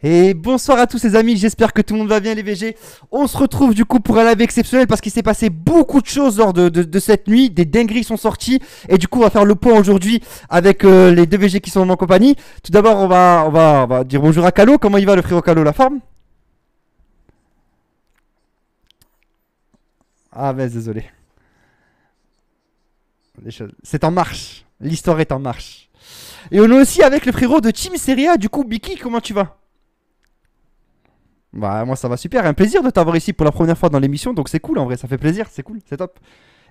Et bonsoir à tous les amis, j'espère que tout le monde va bien les VG. On se retrouve du coup pour un live exceptionnel parce qu'il s'est passé beaucoup de choses lors de cette nuit. Des dingueries sont sorties et du coup on va faire le point aujourd'hui avec les deux VG qui sont en compagnie. Tout d'abord on va dire bonjour à Calo. Comment il va le frérot Calo, la forme? Ah mais désolé. C'est en marche, l'histoire est en marche. Et on est aussi avec le frérot de Team Serie A, du coup Biki, comment tu vas? Bah moi ça va super, un plaisir de t'avoir ici pour la première fois dans l'émission, donc c'est cool en vrai, ça fait plaisir, c'est cool, c'est top.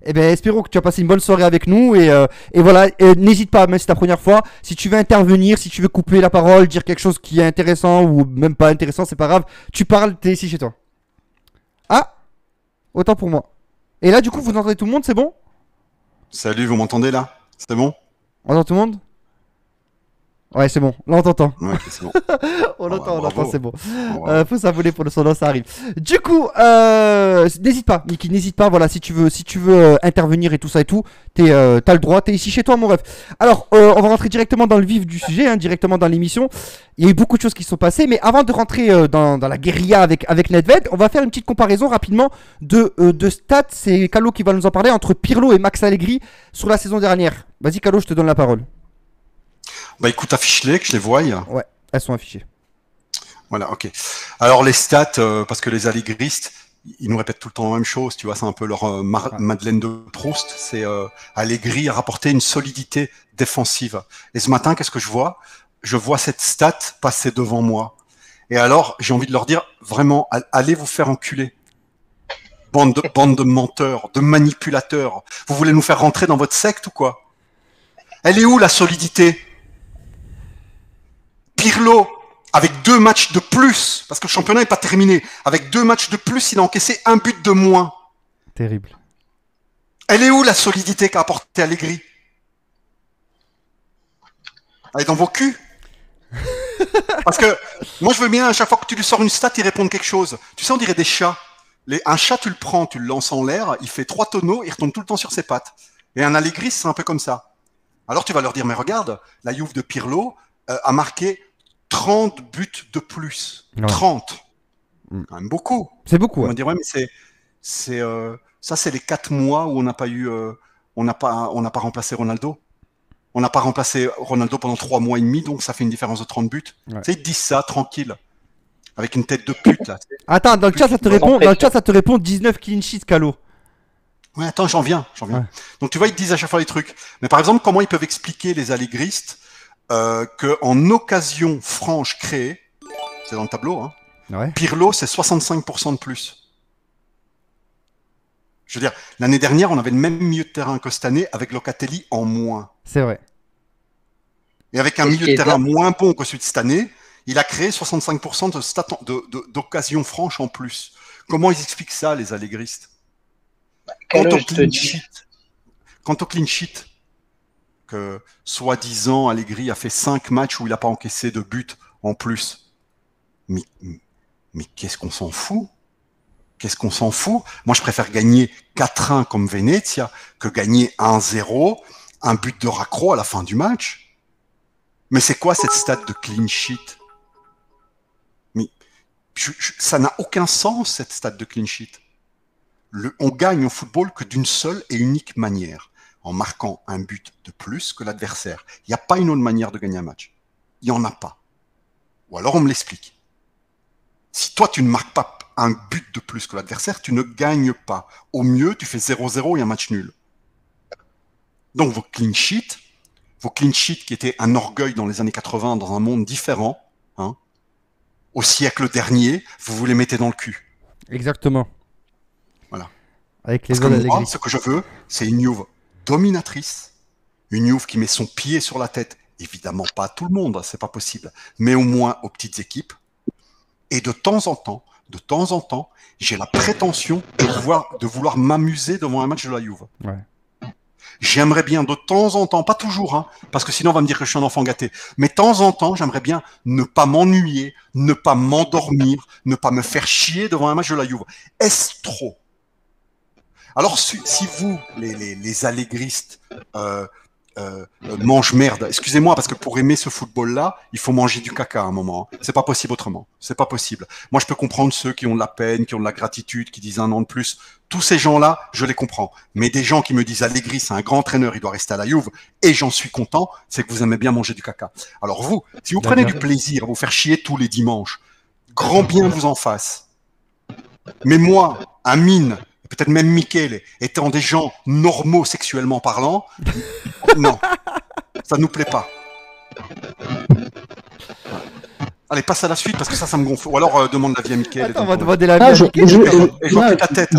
Eh ben espérons que tu as passé une bonne soirée avec nous et voilà, n'hésite pas, même si c'est ta première fois, si tu veux intervenir, si tu veux couper la parole, dire quelque chose qui est intéressant ou même pas intéressant, c'est pas grave, tu parles, t'es ici chez toi. Ah, autant pour moi. Et là du coup vous entendez tout le monde, c'est bon? Salut, vous m'entendez là? C'est bon? On entend tout le monde? Ouais c'est bon, là on t'entend. Ouais, ok, c'est bon. Ah bah, On l'entend, bravo. c'est bon. Bravo. Faut s'abonner pour le son, ça arrive. Du coup, n'hésite pas, Niki, n'hésite pas. Voilà, si tu veux intervenir et tout ça et tout, t'as le droit. T'es ici chez toi, mon ref. Alors, on va rentrer directement dans le vif du sujet, hein, directement dans l'émission. Il y a eu beaucoup de choses qui se sont passées, mais avant de rentrer dans la guérilla avec Nedved, on va faire une petite comparaison rapidement de stats. C'est Calo qui va nous en parler entre Pirlo et Max Allegri sur la saison dernière. Vas-y, Calo, je te donne la parole. Bah écoute, affiche-les, que je les voie. Ouais, elles sont affichées. Voilà, ok. Alors les stats, parce que les allégristes, ils nous répètent tout le temps la même chose, tu vois, c'est un peu leur Ouais. Madeleine de Proust. C'est Allegri a rapporté une solidité défensive. Et ce matin, qu'est-ce que je vois? Je vois cette stat passer devant moi. Et alors, j'ai envie de leur dire, vraiment, allez vous faire enculer. Bande de menteurs, de manipulateurs. Vous voulez nous faire rentrer dans votre secte ou quoi? Elle est où la solidité? Pirlo, avec 2 matchs de plus, parce que le championnat n'est pas terminé, avec 2 matchs de plus, il a encaissé un but de moins. Terrible. Elle est où la solidité qu'a apporté Allegri? Elle est dans vos culs. Parce que moi, je veux bien, à chaque fois que tu lui sors une stat, il répond quelque chose. Tu sais, on dirait des chats. Un chat, tu le prends, tu le lances en l'air, il fait 3 tonneaux, il retombe tout le temps sur ses pattes. Et un Allegri, c'est un peu comme ça. Alors tu vas leur dire, mais regarde, la Juve de Pirlo a marqué 30 buts de plus. Ouais. 30. Mm. Quand même beaucoup. C'est beaucoup, On ouais. va dire, ouais, mais ça, c'est les 4 mois où on n'a pas eu, on n'a pas remplacé Ronaldo. On n'a pas remplacé Ronaldo pendant 3 mois et demi, donc ça fait une différence de 30 buts. Ouais. Tu sais, ils disent ça tranquille, avec une tête de pute là. Attends, dans le chat, ça te répond, dans le chat, ça te répond 19 clean sheets, Calo. Ouais, attends, j'en viens. Ouais. Donc tu vois, ils te disent à chaque fois les trucs. Mais par exemple, comment ils peuvent expliquer les allégristes qu'en occasion franche créée, c'est dans le tableau, hein, Ouais. Pirlo, c'est 65% de plus. Je veux dire, l'année dernière, on avait le même milieu de terrain que cette année avec Locatelli en moins. C'est vrai. Et avec un milieu de terrain moins bon que celui de cette année, il a créé 65% d'occasions franches en plus. Comment ils expliquent ça, les allégristes? Quant au clean sheet, que soi-disant Allegri a fait 5 matchs où il n'a pas encaissé de but en plus. Mais qu'est-ce qu'on s'en fout? Qu'est-ce qu'on s'en fout? Moi, je préfère gagner 4-1 comme Venezia que gagner 1-0, un but de raccro à la fin du match. Mais c'est quoi cette stat de clean sheet? Mais ça n'a aucun sens, cette stat de clean sheet. On gagne au football que d'une seule et unique manière, en marquant un but de plus que l'adversaire. Il n'y a pas une autre manière de gagner un match. Il n'y en a pas. Ou alors on me l'explique. Si toi tu ne marques pas un but de plus que l'adversaire, tu ne gagnes pas. Au mieux, tu fais 0-0 et un match nul. Donc vos clean sheets qui étaient un orgueil dans les années 80 dans un monde différent, hein, au siècle dernier, vous les mettez dans le cul. Exactement. Voilà. Avec les Parce que moi, Allegri. ce que je veux, c'est une Juve dominatrice, une Juve qui met son pied sur la tête. Évidemment pas à tout le monde, c'est pas possible, mais au moins aux petites équipes. Et de temps en temps, j'ai la prétention de vouloir m'amuser devant un match de la Juve. Ouais. J'aimerais bien de temps en temps, pas toujours, hein, parce que sinon on va me dire que je suis un enfant gâté, mais de temps en temps, j'aimerais bien ne pas m'ennuyer, ne pas m'endormir, ne pas me faire chier devant un match de la Juve. Est-ce trop? Alors si vous, les allégristes, mange merde. Excusez-moi, parce que pour aimer ce football-là, il faut manger du caca à un moment. C'est pas possible autrement. C'est pas possible. Moi, je peux comprendre ceux qui ont de la peine, qui ont de la gratitude, qui disent un an de plus. Tous ces gens-là, je les comprends. Mais des gens qui me disent Allegri, c'est un grand entraîneur, il doit rester à la Juve, et j'en suis content, c'est que vous aimez bien manger du caca. Alors vous, si vous prenez du plaisir à vous faire chier tous les dimanches, grand bien vous en fasse. Mais moi, Amine, peut-être même Michele, étant des gens normaux sexuellement parlant, non, ça nous plaît pas. Allez, passe à la suite parce que ça me gonfle. Ou alors demande l'avis à Michele. Attends, on va demander l'avis à Michele. Et je vois plus ta tête.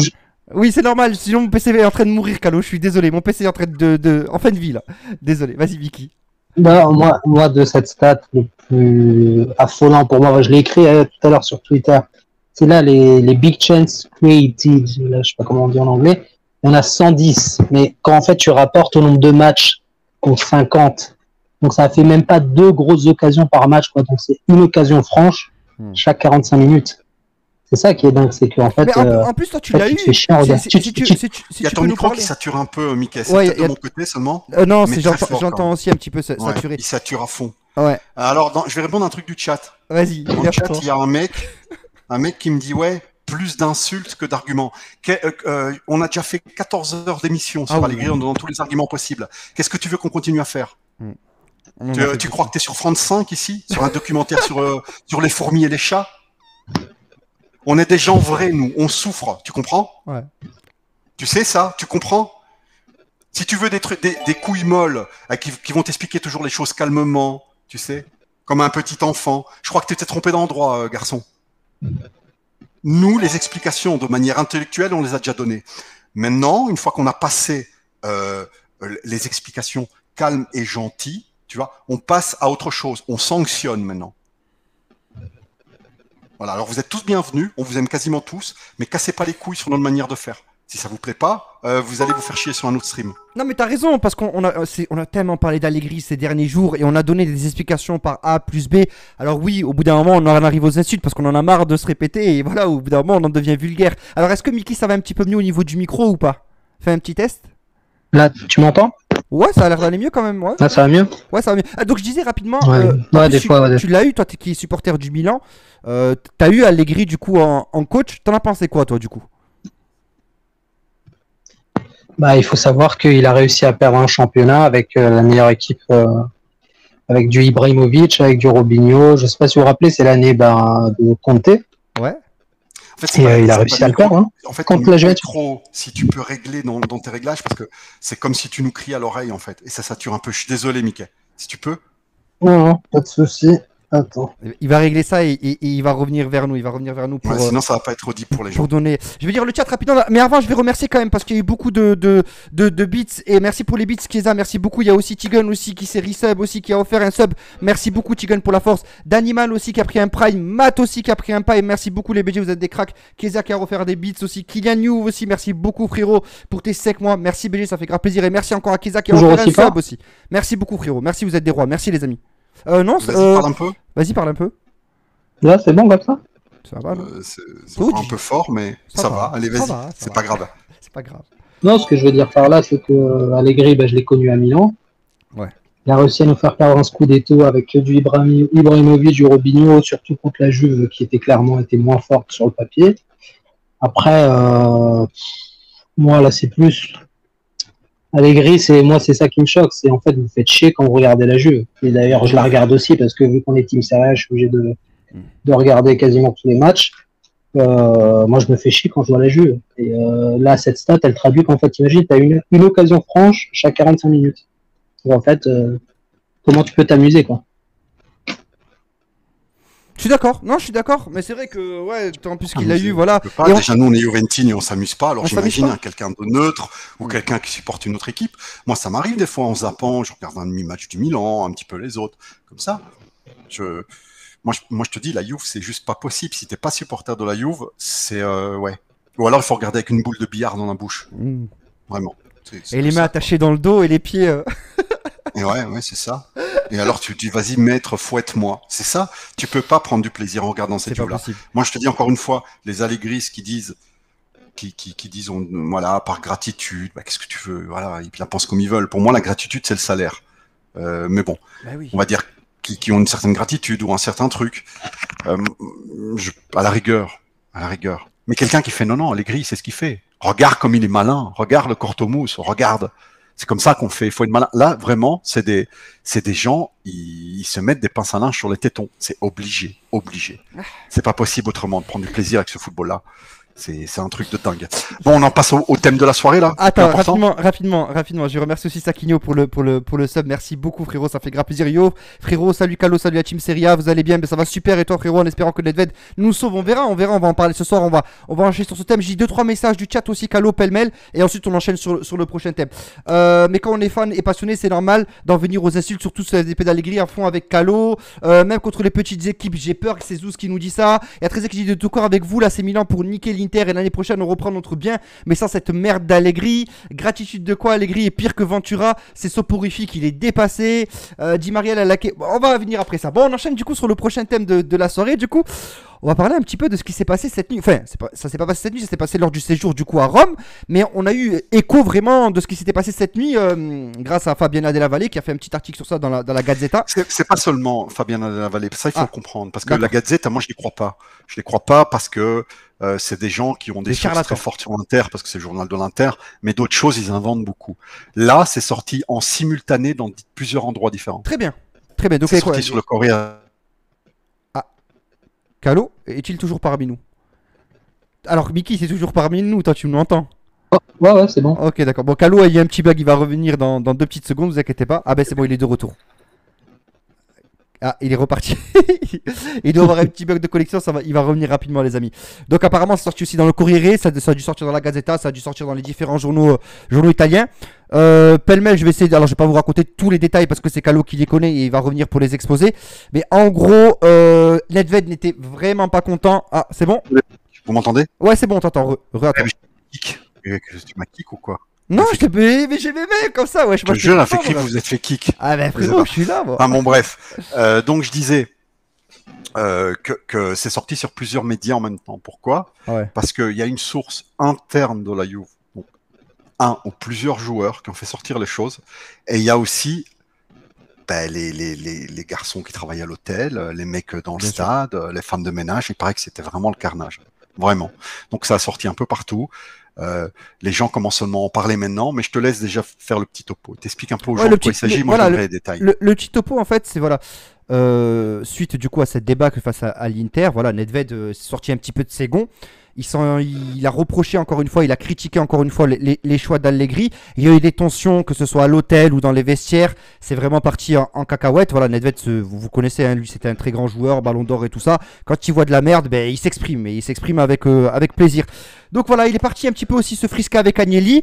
Oui, c'est normal, sinon mon PC est en train de mourir, Calo, je suis désolé, mon PC est en train en fin de vie là. Désolé, vas-y Vicky. Bah, moi, de cette stat, le plus affolant pour moi, je l'ai écrit tout à l'heure sur Twitter, c'est là les big chance created, là, je sais pas comment on dit en anglais, il y en a 110, mais quand en fait tu rapportes au nombre de matchs contre 50, donc ça fait même pas 2 grosses occasions par match, quoi, donc c'est une occasion franche chaque 45 minutes. C'est ça qui est dingue, c'est qu'en fait. En plus, toi, tu l'as eu. Il y a ton micro qui sature un peu, Mickey. C'est peut-être de mon côté seulement. Non, j'entends aussi un petit peu saturé. Il sature à fond. Ouais. Alors, je vais répondre à un truc du chat. Vas-y. Dans le chat, il y a un mec qui me dit ouais, plus d'insultes que d'arguments. On a déjà fait 14 heures d'émission sur Allegri en donnant tous les arguments possibles. Qu'est-ce que tu veux qu'on continue à faire Tu crois que tu es sur France 5 ici, sur un documentaire sur les fourmis et les chats? On est des gens vrais, nous. On souffre. Tu comprends? Ouais. Tu sais ça? Tu comprends? Si tu veux des couilles molles qui vont t'expliquer toujours les choses calmement, tu sais, comme un petit enfant. Je crois que tu t'es trompé d'endroit, garçon. Nous, les explications de manière intellectuelle, on les a déjà données. Maintenant, une fois qu'on a passé les explications calmes et gentilles, tu vois, on passe à autre chose. On sanctionne maintenant. Voilà, alors vous êtes tous bienvenus, on vous aime quasiment tous, mais cassez pas les couilles sur notre manière de faire. Si ça vous plaît pas, vous allez vous faire chier sur un autre stream. Non mais t'as raison, parce qu'on a tellement parlé d'Allegri ces derniers jours et on a donné des explications par A plus B. Alors oui, au bout d'un moment on en arrive aux insultes parce qu'on en a marre de se répéter et voilà, au bout d'un moment on en devient vulgaire. Alors est-ce que Mickey ça va un petit peu mieux au niveau du micro ou pas? Fais un petit test. Là, tu m'entends? Ouais, ça a l'air d'aller mieux quand même. Ouais. Ah, ça va mieux? Ouais, ça va mieux. Ah, donc je disais rapidement, des fois, tu l'as eu, toi qui es supporter du Milan, t'as eu Allegri du coup en coach, t'en as pensé quoi toi du coup? Bah, il faut savoir qu'il a réussi à perdre un championnat avec la meilleure équipe, avec du Ibrahimovic, avec du Robinho. Je sais pas si vous vous rappelez, c'est l'année de Conte. Ouais. En fait, il a réussi à le perdre. Hein. En fait, contre la micro, si tu peux régler dans tes réglages, parce que c'est comme si tu nous cries à l'oreille, en fait. Et ça sature un peu. Je suis désolé, Mickey. Si tu peux. Non, pas de souci. Attends. Il va régler ça et il va revenir vers nous. Il va revenir vers nous pour. Sinon, ça va pas être audible pour les gens. Pour donner. Je vais dire le chat rapidement. Mais avant, je vais remercier quand même parce qu'il y a eu beaucoup de bits. Et merci pour les bits, Kiesa. Merci beaucoup. Il y a aussi Tigun aussi qui s'est resub aussi, qui a offert un sub. Merci beaucoup, Tigun, pour la force. D'Animal aussi qui a pris un prime. Matt aussi qui a pris un prime. Merci beaucoup, les BG. Vous êtes des cracks. Kiesa qui a offert des bits aussi. Kylian New aussi. Merci beaucoup, frérot, pour tes 5 mois. Merci, BG. Ça fait grave plaisir. Et merci encore à Kiesa qui a offert un sub aussi. Merci beaucoup, frérot. Merci, vous êtes des rois. Merci, les amis. Non, vas-y, parle un peu. Vas-y, parle un peu. Là, c'est bon comme ça? Ça va, c'est un peu fort, mais ça va. Allez, vas-y. C'est pas grave. C'est pas grave. Non, ce que je veux dire par là, c'est que Allegri, je l'ai connu à Milan. Ouais. Il a réussi à nous faire perdre un Scudetto avec du Ibrahimovic, du Robinho, surtout contre la Juve, qui était moins forte sur le papier. Après, moi, là, c'est plus... Allegri, c'est ça qui me choque. C'est en fait, vous faites chier quand vous regardez la Juve. Et d'ailleurs, je la regarde aussi parce que vu qu'on est Team Serie, je suis obligé de regarder quasiment tous les matchs. Moi, je me fais chier quand je vois la Juve. Et là, cette stat, elle traduit qu'en fait, imagine, tu as une occasion franche chaque 45 minutes. Donc, en fait, comment tu peux t'amuser, quoi. Je suis d'accord, non, je suis d'accord, mais c'est vrai que, ouais, en plus qu'il a eu, voilà. Déjà, nous, on est Juventini, on s'amuse pas, alors j'imagine quelqu'un de neutre ou quelqu'un qui supporte une autre équipe. Moi, ça m'arrive des fois en zappant, je regarde un demi-match du Milan, un petit peu les autres, comme ça. Moi, je te dis, la Juve, c'est juste pas possible. Si t'es pas supporter de la Juve, c'est, ouais. Ou alors, il faut regarder avec une boule de billard dans la bouche. Vraiment. Et les mains attachées dans le dos et les pieds. Et ouais, c'est ça. Et alors tu dis vas-y maître, fouette-moi. C'est ça. Tu peux pas prendre du plaisir en regardant cette vidéo-là. Moi je te dis encore une fois, les Allegris qui disent qui disent voilà, par gratitude, bah, qu'est-ce que tu veux, voilà, ils la pensent comme ils veulent. Pour moi, la gratitude, c'est le salaire. Mais bon, Bah oui. on va dire qui ont une certaine gratitude ou un certain truc. À la rigueur. Mais quelqu'un qui fait non, Allegri, c'est ce qu'il fait. Regarde comme il est malin. Regarde le cortomousse. Regarde. C'est comme ça qu'on fait. Il faut être malin. Là, vraiment, c'est des gens, ils se mettent des pinces à linge sur les tétons. C'est obligé. C'est pas possible autrement de prendre du plaisir avec ce football-là. C'est un truc de dingue. Bon, on en passe au thème de la soirée là. Attends, rapidement. Je remercie aussi Sakino pour le sub. Merci beaucoup frérot, ça fait grave plaisir. Yo frérot, salut Calo, salut la team Serie A, vous allez bien? Ben ça va super et toi frérot, en espérant que Nedved nous sauve. On verra, on va en parler ce soir. On va enchaîner sur ce thème. J'ai 2-3 messages du chat aussi Calo, pêle-mêle, et ensuite on enchaîne sur le prochain thème. Mais quand on est fan et passionné, c'est normal d'en venir aux insultes, surtout sur les épées d'Allegri à fond avec Calo. Même contre les petites équipes, j'ai peur que c'est Zouz qui nous dit ça. Il y a très qui dit de tout corps avec vous là, c'est Milan pour niquer l'Inter et l'année prochaine on reprend notre bien, mais sans cette merde d'Allegri. Gratitude de quoi? Allegri est pire que Ventura, c'est soporifique, il est dépassé. Di Mariel a laqué. Bon, on va venir après ça. Bon, on enchaîne du coup sur le prochain thème de la soirée. Du coup, on va parler un petit peu de ce qui s'est passé cette nuit. Enfin, ça s'est pas passé cette nuit, ça s'est passé lors du séjour du coup à Rome, mais on a eu écho vraiment de ce qui s'était passé cette nuit grâce à Fabiana Della Valle qui a fait un petit article sur ça dans la Gazzetta. C'est pas seulement Fabiana Della Valle, ça il faut le comprendre, parce que la Gazzetta, moi je n'y crois pas. Je n'y crois pas parce que c'est des gens qui ont des sources très fortes sur l'Inter, parce que c'est le journal de l'Inter, mais d'autres choses, ils inventent beaucoup. Là, c'est sorti en simultané dans plusieurs endroits différents. Très bien. Donc c'est sorti sur le Corriere. Ah. Calo, est-il toujours parmi nous? Alors, Mickey, c'est toujours parmi nous, toi, tu m'entends? Ouais, c'est bon. Ok, d'accord. Bon, Calo, il y a un petit bug, il va revenir dans 2 petites secondes, vous inquiétez pas. Ah ben c'est bon, il est de retour. Ah, il est reparti. Il doit avoir un petit bug de connexion, il va revenir rapidement, les amis. Donc, apparemment, c'est sorti aussi dans le Corriere, ça a dû sortir dans la Gazzetta, ça a dû sortir dans les différents journaux italiens. Pêle-mêle, je vais essayer. Alors, je vais pas vous raconter tous les détails parce que c'est Calo qui les connaît et il va revenir pour les exposer. Mais en gros, Nedved n'était vraiment pas content. Ah, c'est bon? Vous m'entendez? Ouais, c'est bon, t'entends. Attends. Tu m'as kick ou quoi? Non, mais j'ai mes mails comme ça, ouais. Je te jure, la fait kick, vous êtes fait kick. Ah, ben frérot, je suis là, moi. Ah, bon, bref. Donc, je disais que c'est sorti sur plusieurs médias en même temps. Pourquoi? Parce qu'il y a une source interne de la Juve. Donc, un ou plusieurs joueurs qui ont fait sortir les choses. Et il y a aussi les garçons qui travaillent à l'hôtel, les mecs dans le stade, les femmes de ménage. Il paraît que c'était vraiment le carnage. Vraiment. Donc, ça a sorti un peu partout. Les gens commencent seulement à en parler maintenant, mais je te laisse déjà faire le petit topo. T'expliques un peu aux gens de quoi il s'agit, moi je donnerai les détails. Le petit topo, en fait, c'est voilà. Suite du coup à cette débâcle face à l'Inter, voilà, Nedved s'est sorti un petit peu de ses gonds. Il a reproché encore une fois, il a critiqué encore une fois les choix d'Allegri. Il y a eu des tensions, que ce soit à l'hôtel ou dans les vestiaires. C'est vraiment parti en cacahuète. Voilà, Nedved, vous connaissez, hein, lui c'était un très grand joueur, ballon d'or et tout ça. Quand il voit de la merde, ben, il s'exprime. Et il s'exprime avec plaisir. Donc voilà, il est parti un petit peu aussi se frisquer avec Agnelli.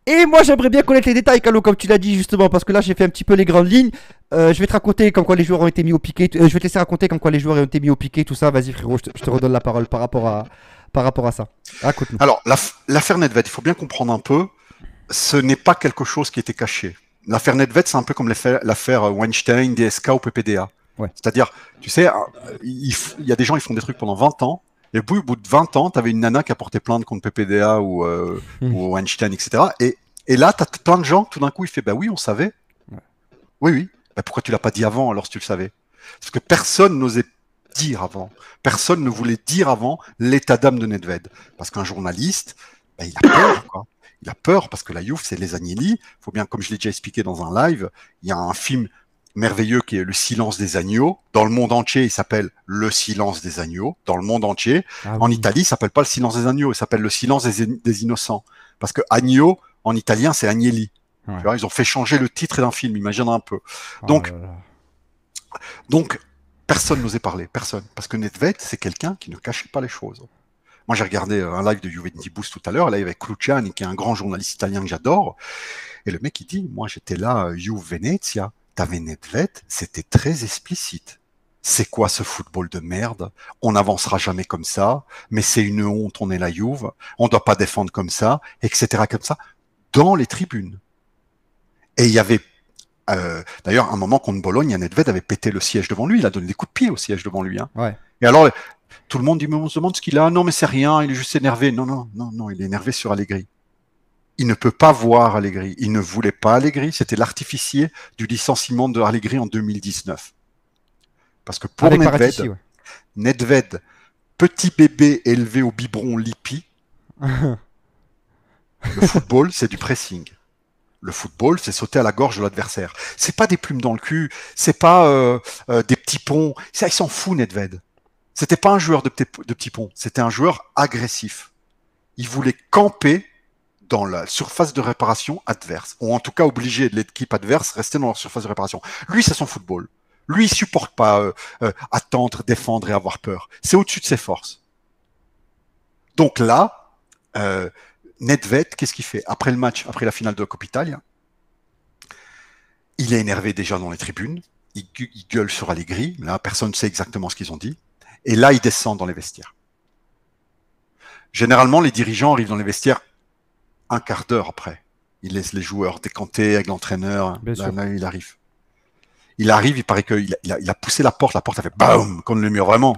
Et moi j'aimerais bien connaître les détails, Calo, comme tu l'as dit justement, parce que là j'ai fait un petit peu les grandes lignes. Je vais te raconter comme quoi les joueurs ont été mis au piquet. Je vais te laisser raconter comme quoi les joueurs ont été mis au piquet, tout ça. Vas-y frérot, je te redonne la parole par rapport à ça. Raconte-nous. Alors, l'affaire Nedved, il faut bien comprendre un peu, ce n'est pas quelque chose qui était caché. L'affaire Nedved, c'est un peu comme l'affaire Weinstein, DSK ou PPDA. Ouais. C'est-à-dire, tu sais, il y a des gens, ils font des trucs pendant 20 ans, et puis au bout de 20 ans, tu avais une nana qui a porté plainte contre PPDA ou Weinstein, etc. Et là, tu as plein de gens, tout d'un coup, il fait, bah oui, on savait. Ouais. Oui. Bah, pourquoi tu l'as pas dit avant, alors, si tu le savais? Parce que personne n'osait dire avant. Personne ne voulait dire avant l'état d'âme de Nedved. Parce qu'un journaliste, il a peur, quoi. Il a peur parce que la Juve, c'est les Agnelli. Faut bien, comme je l'ai déjà expliqué dans un live, il y a un film merveilleux qui est Le Silence des agneaux. Dans le monde entier, il s'appelle Le Silence des agneaux. Dans le monde entier. En Italie, il s'appelle pas Le Silence des agneaux, il s'appelle Le Silence des innocents. Parce que agneau, en italien, c'est Agnelli. Ouais. Tu vois, ils ont fait changer le titre d'un film, imagine un peu. Donc, personne n'osait parler, personne. Parce que Nedved, c'est quelqu'un qui ne cachait pas les choses. Moi, j'ai regardé un live de Juventus Boost tout à l'heure, live avec Luciani, qui est un grand journaliste italien que j'adore. Et le mec, il dit, moi, j'étais là, Juve Venezia, t'avais Nedved, c'était très explicite. C'est quoi ce football de merde? On n'avancera jamais comme ça, mais c'est une honte, on est la Juve, on ne doit pas défendre comme ça, etc. comme ça, dans les tribunes. Et il y avait d'ailleurs, un moment contre Bologne, Nedved avait pété le siège devant lui. Il a donné des coups de pied au siège devant lui. Hein. Ouais. Et alors, Tout le monde dit, mais on se demande ce qu'il a. Non, mais c'est rien, il est juste énervé. Non, il est énervé sur Allegri. Il ne peut pas voir Allegri. Il ne voulait pas Allegri. C'était l'artificier du licenciement de Allegri en 2019. Parce que pour Nedved, petit bébé élevé au biberon Lippi, le football, c'est du pressing. Le football, c'est sauter à la gorge de l'adversaire. C'est pas des plumes dans le cul, c'est pas des petits ponts. Ça, il s'en fout, Nedved. C'était pas un joueur de petits ponts, c'était un joueur agressif. Il voulait camper dans la surface de réparation adverse, ou en tout cas obliger l'équipe adverse à rester dans leur surface de réparation. Lui, c'est son football. Lui, il supporte pas attendre, défendre et avoir peur. C'est au-dessus de ses forces. Donc là, Nedved, qu'est-ce qu'il fait? Après le match, après la finale de la Coupe Italia, il est énervé déjà dans les tribunes, il gueule sur Allegri, là, personne ne sait exactement ce qu'ils ont dit, et là, il descend dans les vestiaires. Généralement, les dirigeants arrivent dans les vestiaires un quart d'heure après. Ils laissent les joueurs décanter avec l'entraîneur, là, il arrive. Il arrive, il paraît qu'il a poussé la porte a fait BAM contre le mur, vraiment.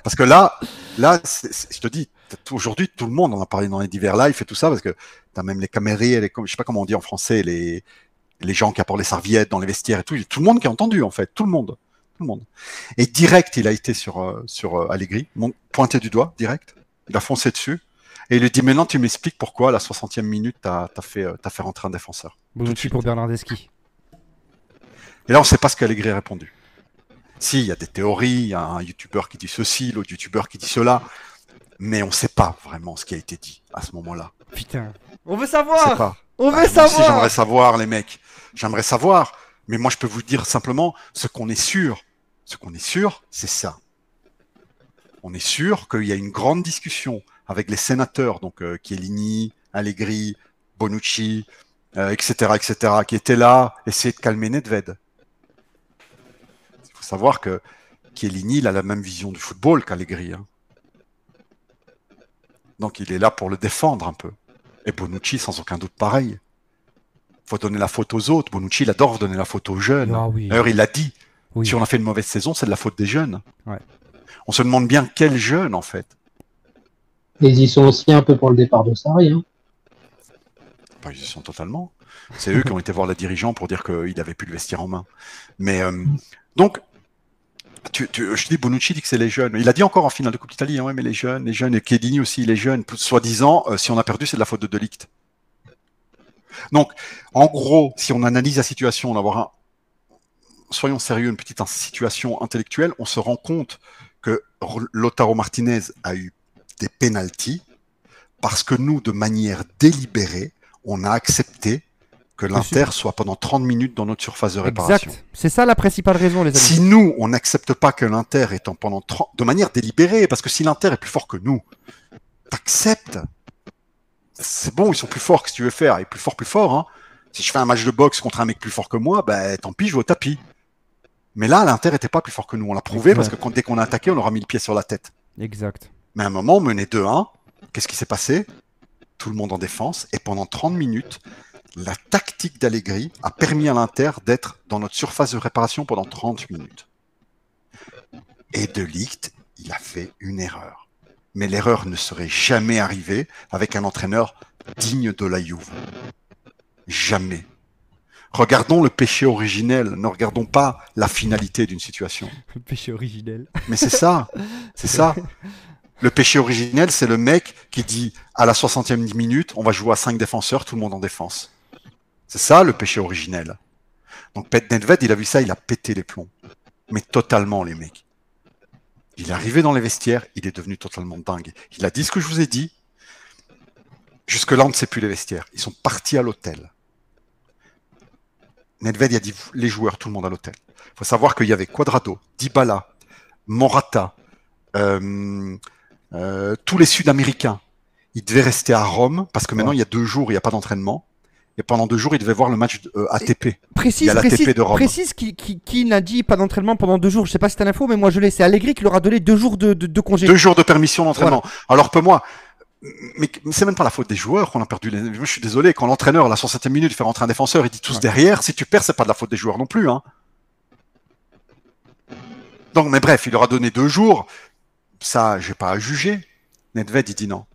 Parce que là, je te dis, aujourd'hui, tout le monde en a parlé dans les divers lives et tout ça, parce que t'as même les camériers, je sais pas comment on dit en français, les gens qui apportent les serviettes dans les vestiaires et tout le monde qui a entendu, en fait, tout le monde. Et direct, il a été sur Allegri, pointé du doigt, direct. Il a foncé dessus. Et il lui dit, maintenant, tu m'expliques pourquoi, à la 60e minute, t'as fait rentrer un défenseur. Bonucci pour Bernardeschi. Et là, on ne sait pas ce qu'Allegri a répondu. Si, il y a des théories, il y a un youtubeur qui dit ceci, l'autre youtubeur qui dit cela, mais on ne sait pas vraiment ce qui a été dit à ce moment-là. Putain, on veut savoir. On veut savoir. Moi aussi, j'aimerais savoir, les mecs. J'aimerais savoir. Mais moi, je peux vous dire simplement ce qu'on est sûr. Ce qu'on est sûr, c'est ça. On est sûr qu'il y a une grande discussion avec les sénateurs, donc Chiellini, Allegri, Bonucci, etc., qui étaient là, essayer de calmer Nedved. Il faut savoir que Chiellini, il a la même vision du football qu'Allegri. Hein. Donc il est là pour le défendre un peu. Et Bonucci, sans aucun doute, pareil. Il faut donner la faute aux autres. Bonucci, il adore donner la faute aux jeunes. Ah, oui. D'ailleurs, il l'a dit. Oui. Si on a fait une mauvaise saison, c'est de la faute des jeunes. Ouais. On se demande bien quels jeunes, en fait. Et ils y sont aussi un peu pour le départ de Sarri. Hein. Bah, ils y sont totalement. C'est eux qui ont été voir le dirigeant pour dire qu'il n'avait plus le vestiaire en main. Mais donc, je dis, Bonucci dit que c'est les jeunes. Il a dit encore en finale de Coupe d'Italie, hein, ouais, mais les jeunes, et Chiellini aussi, les jeunes, soi-disant, si on a perdu, c'est de la faute de Ligt. Donc, en gros, si on analyse la situation, on va avoir soyons sérieux, une petite situation intellectuelle, on se rend compte que Lautaro Martinez a eu des pénaltys parce que nous, de manière délibérée, on a accepté que l'Inter soit pendant 30 minutes dans notre surface de réparation. Exact. C'est ça la principale raison, les amis. Si nous, on n'accepte pas que l'Inter est de manière délibérée, parce que si l'Inter est plus fort que nous, t'acceptes. C'est bon, ils sont plus forts, que si tu veux faire, et plus fort. Hein. Si je fais un match de boxe contre un mec plus fort que moi, ben tant pis, je vais au tapis. Mais là, l'Inter n'était pas plus fort que nous. On l'a prouvé parce que dès qu'on a attaqué, on leur a mis le pied sur la tête. Exact. Mais à un moment, on menait 2-1. Qu'est-ce qui s'est passé? Tout le monde en défense. Et pendant 30 minutes, la tactique d'Allegri a permis à l'Inter d'être dans notre surface de réparation pendant 30 minutes. Et De Ligt, il a fait une erreur. Mais l'erreur ne serait jamais arrivée avec un entraîneur digne de la Juve. Jamais. Regardons le péché originel, ne regardons pas la finalité d'une situation. Le péché originel. Mais c'est ça, c'est ça. Le péché originel, c'est le mec qui dit à la 60e minute, on va jouer à 5 défenseurs, tout le monde en défense. C'est ça le péché originel. Donc Nedved, il a vu ça, il a pété les plombs. Mais totalement, les mecs. Il est arrivé dans les vestiaires, il est devenu totalement dingue. Il a dit ce que je vous ai dit. Jusque-là, on ne sait plus les vestiaires. Ils sont partis à l'hôtel. Nedved, il a dit les joueurs, tout le monde à l'hôtel. Il faut savoir qu'il y avait Cuadrado, Dybala, Morata, tous les Sud-Américains. Ils devaient rester à Rome parce que maintenant, il y a 2 jours, il n'y a pas d'entraînement. Et pendant 2 jours, ils devaient voir le match ATP. Précise de Rome. Précise qui n'a dit pas d'entraînement pendant 2 jours. Je sais pas si t'as l'info, mais moi je l'ai. C'est Allegri qui leur a donné 2 jours de congé. 2 jours de permission d'entraînement. Voilà. Alors pour moi, mais c'est même pas la faute des joueurs qu'on a perdu. Je suis désolé, quand l'entraîneur, à la 60e minute, il fait rentrer un défenseur, il dit tous derrière, si tu perds, c'est pas de la faute des joueurs non plus. Hein. Donc, mais bref, il leur a donné 2 jours. ça, j'ai pas à juger. Nedved, il dit non.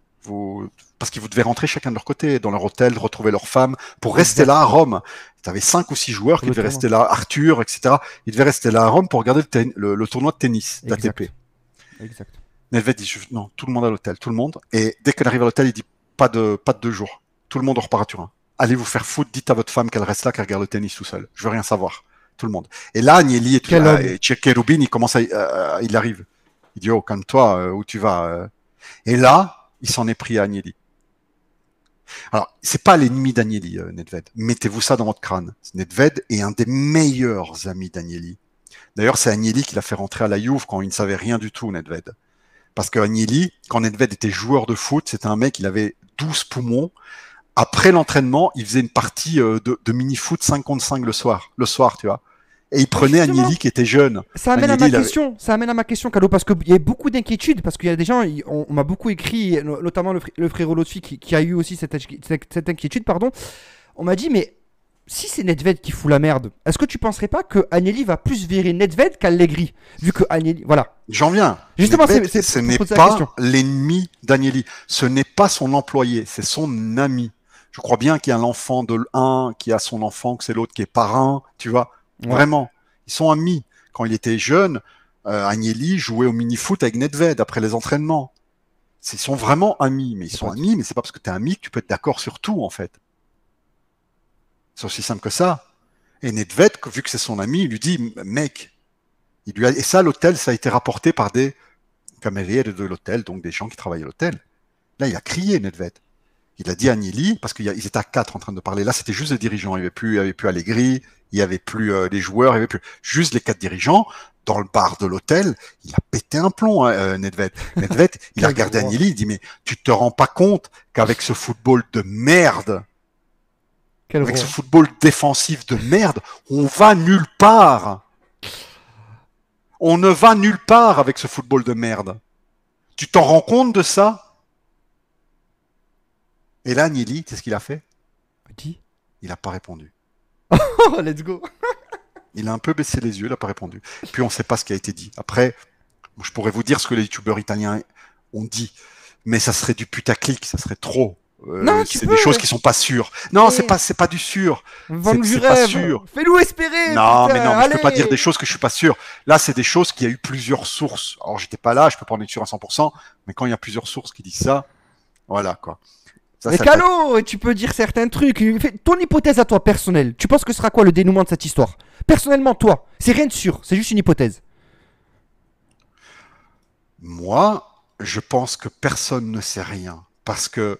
Parce qu'ils vous devez rentrer chacun de leur côté, dans leur hôtel, retrouver leur femme, pour rester là à Rome. Tu avais 5 ou 6 joueurs qui devaient rester là, Arthur, etc. Ils devaient rester là à Rome pour regarder le tournoi de tennis d'ATP. Exact. Nedved dit non, tout le monde à l'hôtel, tout le monde. Et dès qu'elle arrive à l'hôtel, il dit pas de 2 jours. Tout le monde repart à Turin. Allez vous faire foutre, dites à votre femme qu'elle reste là, qu'elle regarde le tennis tout seul. Je veux rien savoir. Tout le monde. Et là, Agnelli et Cherubin, il arrive. Il dit, oh, calme-toi, où tu vas Et là, il s'en est pris à Agnelli. Alors, c'est pas l'ennemi d'Agnelli, Nedved. Mettez-vous ça dans votre crâne. Nedved est un des meilleurs amis d'Agnelli. D'ailleurs, c'est Agnelli qui l'a fait rentrer à la Juve quand il ne savait rien du tout, Nedved. Parce que Agnelli, quand Nedved était joueur de foot, c'était un mec, il avait 12 poumons. Après l'entraînement, il faisait une partie de mini-foot 5 contre 5 le soir, tu vois. Et il prenait Agnelli qui était jeune. Ça amène ça amène à ma question, Calo, parce qu'il y a beaucoup d'inquiétudes, parce qu'il y a des gens, on m'a beaucoup écrit, notamment le frérot Lotfi qui a eu aussi cette inquiétude, pardon. On m'a dit, mais si c'est Nedved qui fout la merde, est-ce que tu penserais pas que Agnelli va plus virer Nedved qu'Allegri, vu que Agnelli, voilà. J'en viens. Justement, ce n'est pas l'ennemi d'Agnelli. Ce n'est pas son employé, c'est son ami. Je crois bien qu'il y a l'enfant de l'un qui a son enfant, que c'est l'autre qui est parrain, tu vois. Ouais. Vraiment, ils sont amis. Quand il était jeune, Agnelli jouait au mini-foot avec Nedved après les entraînements. Ils sont vraiment amis, mais ils sont amis, mais c'est pas parce que tu es ami que tu peux être d'accord sur tout, en fait. C'est aussi simple que ça. Et Nedved, vu que c'est son ami, il lui dit, mec, et ça, l'hôtel, ça a été rapporté par des camériers de l'hôtel, donc des gens qui travaillent à l'hôtel. Là, il a crié, Nedved. Il a dit à Agnelli, parce qu'ils étaient à 4 en train de parler. Là, c'était juste les dirigeants. Il n'y avait plus Allegri, il n'y avait plus les joueurs, il n'y avait plus juste les 4 dirigeants. Dans le bar de l'hôtel, il a pété un plomb, Nedved. Nedved, il a regardé Agnelli, il dit, mais tu te rends pas compte qu'avec ce football de merde, avec ce football défensif de merde, on va nulle part. On ne va nulle part avec ce football de merde. Tu t'en rends compte de ça? Et là, Agnelli, qu'est-ce qu'il a fait? Il n'a pas répondu. Oh, let's go. Il a un peu baissé les yeux, il n'a pas répondu. Puis on ne sait pas ce qui a été dit. Après, je pourrais vous dire ce que les youtubeurs italiens ont dit, mais ça serait du putaclic, ça serait trop. C'est des choses qui sont pas sûres. Non, c'est pas du sûr. C'est pas sûr. Fais-nous espérer. Non, putain, mais je peux pas dire des choses que je suis pas sûr. Là, c'est des choses qui a eu plusieurs sources. Alors, j'étais pas là, je peux pas en être sûr à 100%, mais quand il y a plusieurs sources qui disent ça, voilà quoi. Ça, mais Calo, tu peux dire certains trucs. Ton hypothèse à toi, personnelle, tu penses que ce sera quoi le dénouement de cette histoire? Personnellement, toi, c'est rien de sûr, c'est juste une hypothèse. Moi, je pense que personne ne sait rien. Parce que,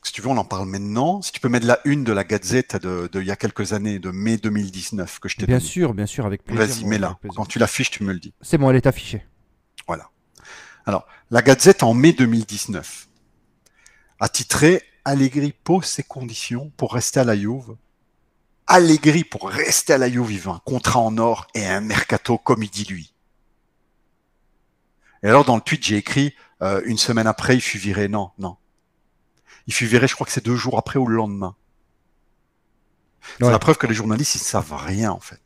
si tu veux, on en parle maintenant. Si tu peux mettre la une de la Gazette de il y a quelques années, de mai 2019, que je t'ai donné. Bien sûr, avec plaisir. Vas-y, mets-la. Quand tu l'affiches, tu me le dis. C'est bon, elle est affichée. Voilà. Alors, la Gazette en mai 2019 a titré « Allegri pose ses conditions pour rester à la Juve ». Allegri, pour rester à la Juve, il veut un contrat en or et un mercato comme il dit lui. Et alors, dans le tweet, j'ai écrit une semaine après, il fut viré. Non. Il fut viré, je crois que c'est 2 jours après ou le lendemain. C'est la preuve que les journalistes, ils ne savent rien, en fait.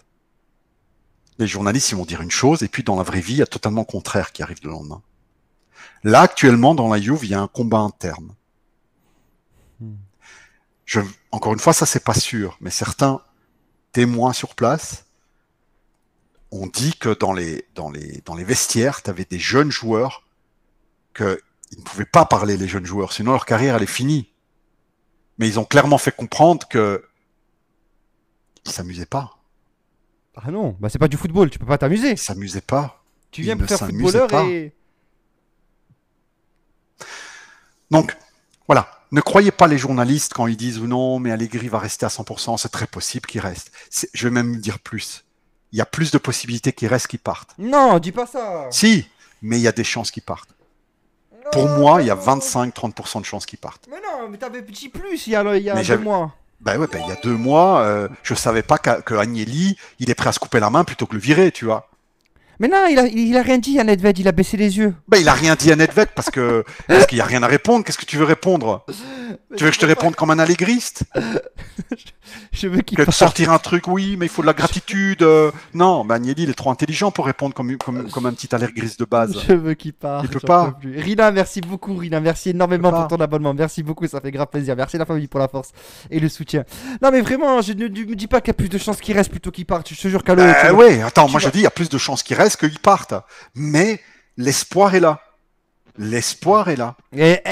Les journalistes, ils vont dire une chose, et puis dans la vraie vie, il y a totalement le contraire qui arrive le lendemain. Là, actuellement, dans la Juve, il y a un combat interne. Encore une fois, ça, c'est pas sûr, mais certains témoins sur place ont dit que dans les vestiaires, tu avais des jeunes joueurs qu'ils ne pouvaient pas parler, les jeunes joueurs, sinon leur carrière, elle est finie. Mais ils ont clairement fait comprendre que ils s'amusaient pas. Ah non, bah c'est pas du football, tu peux pas t'amuser. Ils s'amusaient pas. Tu viens pour faire footballeur pas. Et... Donc, voilà. Ne croyez pas les journalistes quand ils disent ou non, mais Allegri va rester à 100%, c'est très possible qu'il reste. Je vais même dire plus. Il y a plus de possibilités qu'il reste qu'il parte. Non, dis pas ça. Si, mais il y a des chances qu'il parte. Pour moi, il y a 25-30% de chances qu'il parte. Mais non, mais t'avais petit plus il y a 2 mois. Ben ouais, il y a 2 mois, je savais pas que Agnelli, il est prêt à se couper la main plutôt que le virer, tu vois. Mais non, il a rien dit à Nedved, il a baissé les yeux. Bah, il a rien dit à Nedved parce qu'il n'y a rien à répondre. Qu'est-ce que tu veux répondre? Tu veux que je te réponde comme un allégriste? Je veux qu'il Que de parte. sortir un truc, oui, mais il faut de la gratitude. Non, bah, Agnelli, il est trop intelligent pour répondre comme un petit allégriste de base. Je veux qu'il parte. Il peut j'en pas. peux plus. Rina, merci beaucoup. Rina, merci énormément Il peut pour ton abonnement. Merci beaucoup, ça fait grave plaisir. Merci la famille pour la force et le soutien. Non, mais vraiment, je ne me dis pas qu'il y a plus de chances qu'il reste plutôt qu'il parte. Je te jure, Calo. Ouais, attends, moi tu je vas- dis, il y a plus de chances qu'il reste qu'il parte. Mais l'espoir est là. L'espoir est là.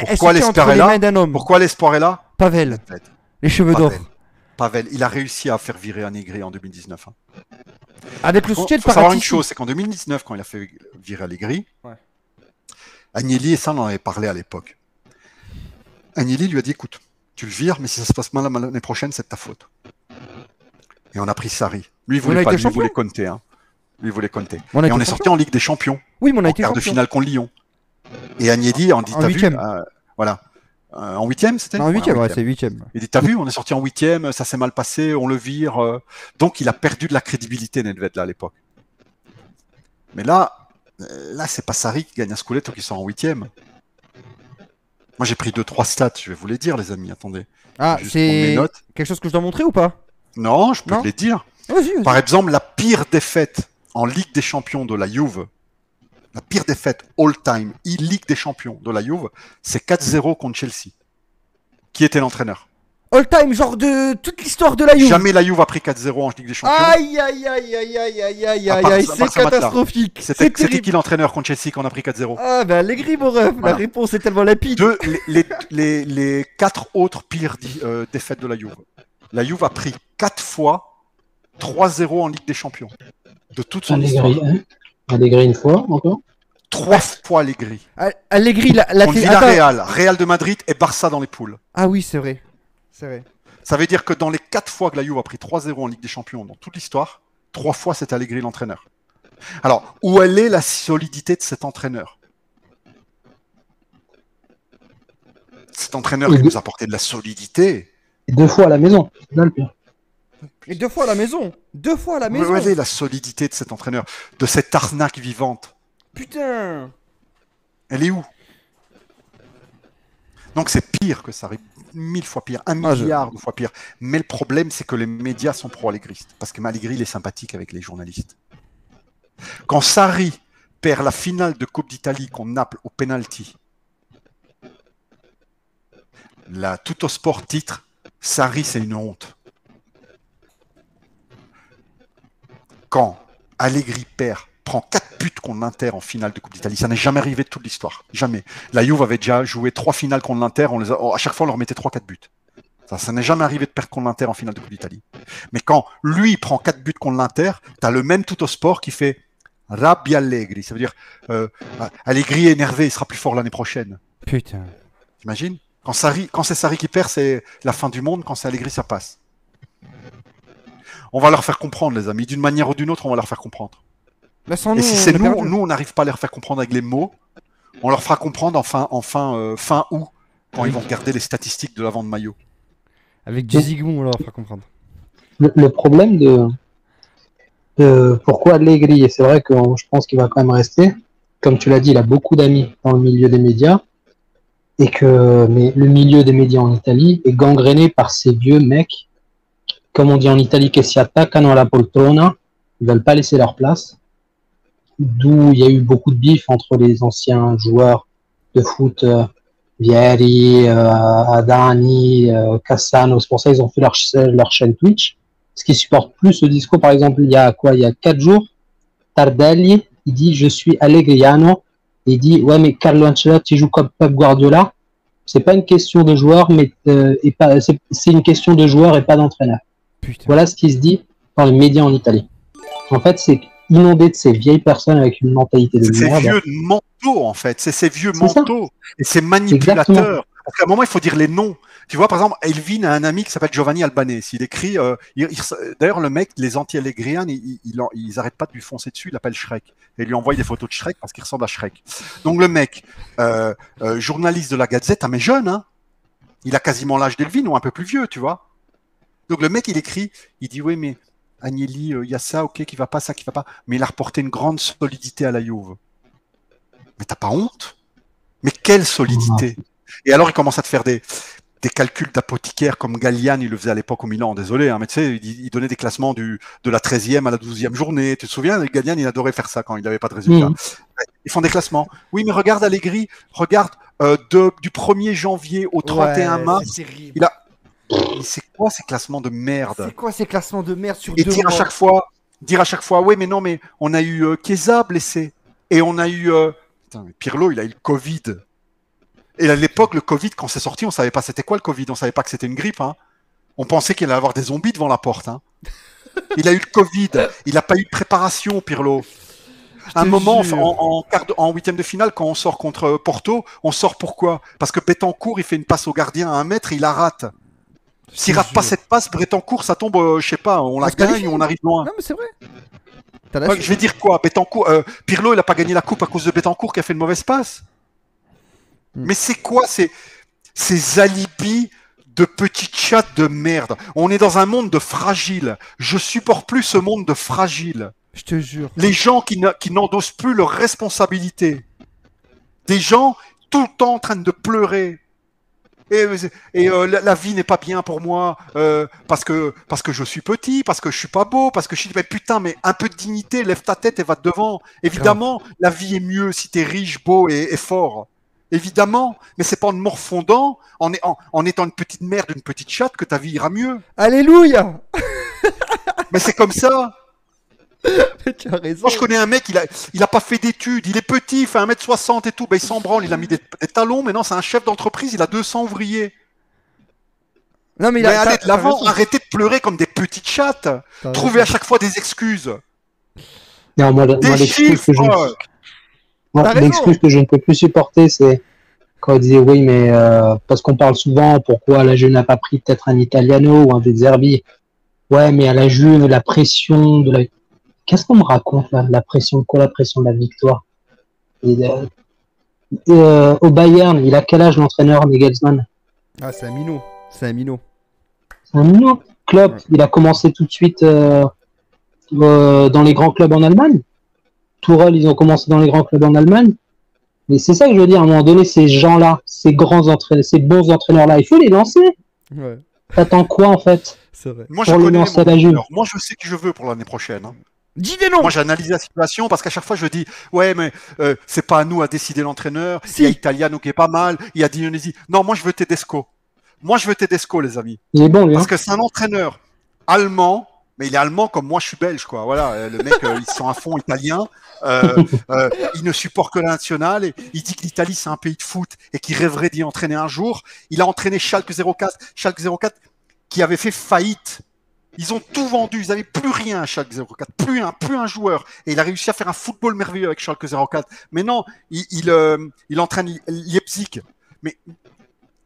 Pourquoi l'espoir entre est les là mains d'un homme. Pourquoi l'espoir est là? Pavel, Nedved. les cheveux d'or. Pavel, il a réussi à faire virer Allegri en 2019. Hein. Avec le Il soutien de faut savoir une Paratici. chose, c'est qu'en 2019, quand il a fait virer Allegri, Ouais. Agnelli, et ça on en avait parlé à l'époque, Agnelli lui a dit, écoute, tu le vires, mais si ça se passe mal l'année prochaine, c'est de ta faute. Et on a pris Sarri. Lui, il On a voulait pas, été lui, il champion. voulait compter. Hein. Lui, il voulait compter. On a Et été on est champion. sorti en Ligue des Champions, Oui, mais on a en été quart de champion. finale contre Lyon. Et Agnelli, on dit, En t'as vu huitième. voilà. En huitième, c'était En Ouais, huitième, en ouais, huitième. c'est huitième. Il dit, t'as vu, on est sorti en huitième, ça s'est mal passé, on le vire. Donc, il a perdu de la crédibilité, Nedved, là, à l'époque. Mais là, c'est pas Sarri qui gagne un Scudetto qui sort en huitième. Moi, j'ai pris 2-3 stats, je vais vous les dire, les amis, attendez. Ah, Je vais juste prendre mes c'est notes. quelque chose que je dois montrer ou pas? Non, je peux Non. te les dire. Vas-y, vas-y. Par exemple, la pire défaite en Ligue des Champions de la Juve, la pire défaite all-time, Ligue des Champions de la Juve, c'est 4-0 contre Chelsea. Qui était l'entraîneur? All time, genre de toute l'histoire de la Juve. Jamais la Juve a pris 4-0 en Ligue des Champions. Aïe, aïe, aïe, aïe, aïe, aïe, aïe, À aïe, part- aïe, à part c'est ce match-là. catastrophique. C'est C'était terrible. qui l'entraîneur contre Chelsea qu'on a pris 4-0? Ah, ben, Allegri, mon ref. La Voilà. réponse est tellement limpide. Les 4 autres pires défaites de la Juve. La Juve a pris 4 fois 3-0 en Ligue des Champions. De toute son histoire. Allegri, hein. Allegri une fois encore. 3 fois Allegri. Allegri, la Contre Attends. Villarreal, Real de Madrid et Barça dans les poules. Ah oui, c'est vrai. C'est vrai. Ça veut dire que dans les 4 fois que la Juve a pris 3-0 en Ligue des Champions dans toute l'histoire, 3 fois c'est Allegri l'entraîneur. Alors, où elle est la solidité de cet entraîneur? Cet entraîneur qui nous a apporté de la solidité. Et 2 fois à la maison. C'est là le pire. Et 2 fois à la maison. 2 fois à la maison. Où elle est la solidité de cet entraîneur? De cette arnaque vivante? Putain. Elle est où? Donc c'est pire que ça arrive. 1000 fois pire, 1 Ah, milliard de fois pire. Mais le problème, c'est que les médias sont pro-allegristes. Parce que Allegri, il est sympathique avec les journalistes. Quand Sarri perd la finale de Coupe d'Italie contre Naples au penalty, la Tuttosport titre, Sarri, c'est une honte. Quand Allegri prend 4 buts contre l'Inter en finale de Coupe d'Italie, ça n'est jamais arrivé de toute l'histoire. Jamais. La Juve avait déjà joué 3 finales contre l'Inter, à chaque fois on leur mettait 3-4 buts. Ça n'est jamais arrivé de perdre contre l'Inter en finale de Coupe d'Italie. Mais quand lui prend 4 buts contre l'Inter, tu as le même Tuttosport qui fait Rabbi Allegri. Ça veut dire Allegri est énervé, il sera plus fort l'année prochaine. Putain. T'imagines? Quand c'est Sarri qui perd, c'est la fin du monde. Quand c'est Allegri, ça passe. On va leur faire comprendre, les amis. D'une manière ou d'une autre, on va leur faire comprendre. Là, sans Et nous, si c'est on est perdu. nous, on n'arrive pas à leur faire comprendre avec les mots, on leur fera comprendre fin août, quand ils vont regarder les statistiques de la vente maillot. Avec du Zigmund, on leur fera comprendre. Le problème de pourquoi Allegri, et c'est vrai que je pense qu'il va quand même rester, comme tu l'as dit, il a beaucoup d'amis dans le milieu des médias, mais le milieu des médias en Italie est gangréné par ces vieux mecs, comme on dit en Italie, che si attaccano alla poltrona, ils veulent pas laisser leur place, d'où il y a eu beaucoup de bif entre les anciens joueurs de foot, Vieri, Adani, Cassano, c'est pour ça qu'ils ont fait leur chaîne Twitch. Ce qui supporte plus ce discours, par exemple, il y a 4 jours, Tardelli, il dit je suis Allegriano, et il dit ouais mais Carlo Ancelotti joue comme Pep Guardiola. C'est pas une question de joueur, mais c'est une question de joueur et pas d'entraîneur. Putain. Voilà ce qui se dit dans les médias en Italie. En fait, c'est inondé de ces vieilles personnes avec une mentalité de C'est ces merde. vieux manteaux, en fait. C'est ces vieux C'est ça. manteaux. Et ces manipulateurs. Parce qu'à un moment, il faut dire les noms. Tu vois, par exemple, Elvin a un ami qui s'appelle Giovanni Albanese. Il écrit. D'ailleurs, le mec, les anti-allegriens, ils arrêtent pas de lui foncer dessus. Il l'appelle Shrek. Et il lui envoie des photos de Shrek parce qu'il ressemble à Shrek. Donc, le mec, journaliste de la Gazette, mais jeune, hein. Il a quasiment l'âge d'Elvin ou un peu plus vieux, tu vois. Donc, le mec, il écrit. Il dit oui, mais Agnelli, il y a ça, ok, qui va pas, ça qui va pas. Mais il a reporté une grande solidité à la Juve. Mais t'as pas honte? Mais quelle solidité! Et alors, il commence à te faire des calculs d'apothicaire comme Galliani il le faisait à l'époque au Milan, désolé, hein, mais tu sais, il donnait des classements de la 13e à la 12e journée. Tu te souviens, Galliani, il adorait faire ça quand il n'avait pas de résultats. Ils font des classements. Oui, mais regarde Allegri, regarde du 1er janvier au 31 mars, il a... Mais c'est quoi ces classements de merde? C'est quoi ces classements de merde sur Et 2 dire mois? à chaque fois, oui, mais non, mais on a eu Chiesa blessé. Et on a eu... Putain, mais Pirlo, il a eu le Covid. Et à l'époque, le Covid, quand c'est sorti, on savait pas c'était quoi le Covid. On savait pas que c'était une grippe. Hein. On pensait qu'il allait avoir des zombies devant la porte. Hein. Il a eu le Covid. Il n'a pas eu de préparation, Pirlo. À un moment, en huitième de finale, quand on sort contre Porto, on sort pourquoi? Parce que Betancourt, il fait une passe au gardien à 1 mètre et il la rate. S'il rate pas cette passe, Betancourt, ça tombe, je sais pas, on la gagne ou on arrive loin. Non, mais c'est vrai. Ouais, je vais dire quoi? Betancourt, Pirlo, il n'a pas gagné la coupe à cause de Betancourt qui a fait une mauvaise passe. Mais c'est quoi ces alibis de petites chattes de merde? On est dans un monde de fragiles. Je supporte plus ce monde de fragiles. Je te jure. Les gens qui n'endossent plus leurs responsabilités. Des gens tout le temps en train de pleurer. Et la vie n'est pas bien pour moi parce que je suis petit, parce que je suis pas beau, parce que je suis... Mais putain, mais un peu de dignité, lève ta tête et va devant. Évidemment, la vie est mieux si t'es riche, beau et fort. Évidemment, mais c'est pas en te morfondant, en étant une petite merde, une petite chatte, que ta vie ira mieux. Alléluia. Mais c'est comme ça. Tu as raison. Moi, je connais un mec, il a pas fait d'études, il est petit, il fait 1m60 et tout, ben, il s'en branle, il a mis des talons, mais non, c'est un chef d'entreprise, il a 200 ouvriers. Non, mais allez de l'avant, arrêtez de pleurer comme des petites chattes. Trouvez à chaque fois des excuses. Non, moi l'excuse que je ne peux plus supporter, c'est quand il disait oui, mais parce qu'on parle souvent, pourquoi la Juve n'a pas pris peut-être un Italiano ou un De Zerbi. Ouais, mais à la Juve, la pression de la... Qu'est-ce qu'on me raconte là? La pression de quoi? La pression de la victoire. Au Bayern, il a quel âge l'entraîneur Nagelsmann? Ah, c'est un minot. C'est un minot. C'est un minot. Klopp, il a commencé tout de suite dans les grands clubs en Allemagne. Tourelle, ils ont commencé dans les grands clubs en Allemagne. Mais c'est ça que je veux dire, à un moment donné, ces gens-là, ces grands entraîneurs, ces bons entraîneurs-là, il faut les lancer. Ouais. T'attends quoi en fait? C'est vrai. Moi, je connais les entraîneurs. Moi, je sais qui je veux pour l'année prochaine. Hein. Dis des noms. Moi, j'analyse la situation parce qu'à chaque fois, je dis ouais, mais c'est pas à nous à décider l'entraîneur. Si. Il y a Italiano qui est pas mal. Il y a Dionisi. Non, moi, je veux Tedesco. Moi, je veux Tedesco, les amis. Il est bon, lui. Parce que c'est un entraîneur allemand. Mais il est allemand comme moi, je suis belge, quoi. Voilà, le mec, il sent à fond italien. Il ne supporte que la nationale. Et il dit que l'Italie, c'est un pays de foot et qu'il rêverait d'y entraîner un jour. Il a entraîné Schalke 04. Schalke 04 qui avait fait faillite. Ils ont tout vendu. Ils n'avaient plus rien à Schalke 04. Plus un joueur. Et il a réussi à faire un football merveilleux avec Schalke 04. Mais non, il entraîne Leipzig. Mais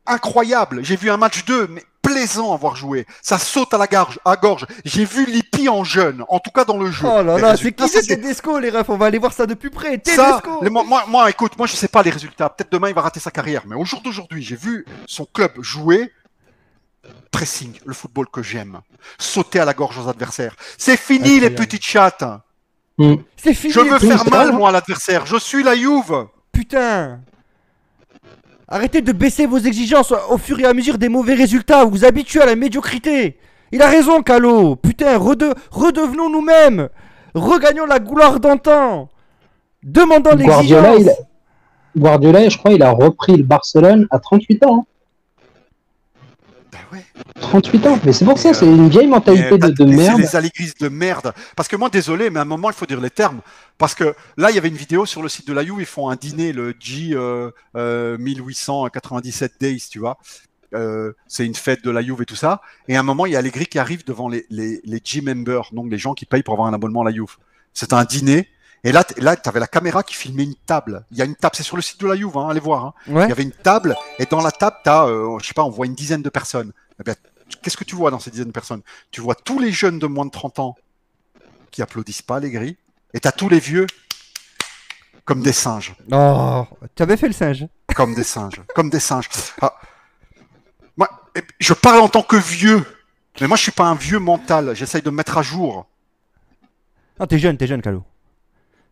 incroyable. J'ai vu un match 2, mais plaisant à voir jouer. Ça saute à la gorge. J'ai vu Lippi en jeune, en tout cas dans le jeu. Oh là là, c'est qui c'est Tedesco, les refs? On va aller voir ça de plus près. Tedesco. Moi, écoute, moi je sais pas les résultats. Peut-être demain il va rater sa carrière, mais au jour d'aujourd'hui, j'ai vu son club jouer. Pressing, le football que j'aime. Sauter à la gorge aux adversaires. C'est fini les petites chattes. C'est fini. Je veux faire mal moi à l'adversaire. Je suis la Juve. Putain. Arrêtez de baisser vos exigences au fur et à mesure des mauvais résultats. Vous vous habituez à la médiocrité. Il a raison, Calo. Putain, redevenons nous-mêmes. Regagnons la gloire d'antan. Demandons l'exigence. Guardiola, je crois, il a repris le Barcelone à 38 ans. Ben ouais. 38 ans, mais c'est pour ça, c'est une vieille mentalité de merde. C'est les alégristes de merde. Parce que moi, désolé, mais à un moment, il faut dire les termes. Parce que là, il y avait une vidéo sur le site de la Juve, ils font un dîner, le G 1897 Days, tu vois. C'est une fête de la Juve et tout ça. Et à un moment, il y a Allegri qui arrive devant les G-members, donc les gens qui payent pour avoir un abonnement à la Juve. C'est un dîner. Et là, tu avais la caméra qui filmait une table. Il y a une table, c'est sur le site de la Juve, hein, allez voir. Hein. Ouais. Il y avait une table, et dans la table, je sais pas, on voit une dizaine de personnes. Eh bien, qu'est-ce que tu vois dans ces dizaines de personnes? Tu vois tous les jeunes de moins de 30 ans qui applaudissent pas Allegri, et tu as tous les vieux comme des singes. Oh, tu avais fait le singe. Comme des singes. Ah. Moi, je parle en tant que vieux. Mais moi, je suis pas un vieux mental. J'essaye de me mettre à jour. Non, t'es jeune, Calo.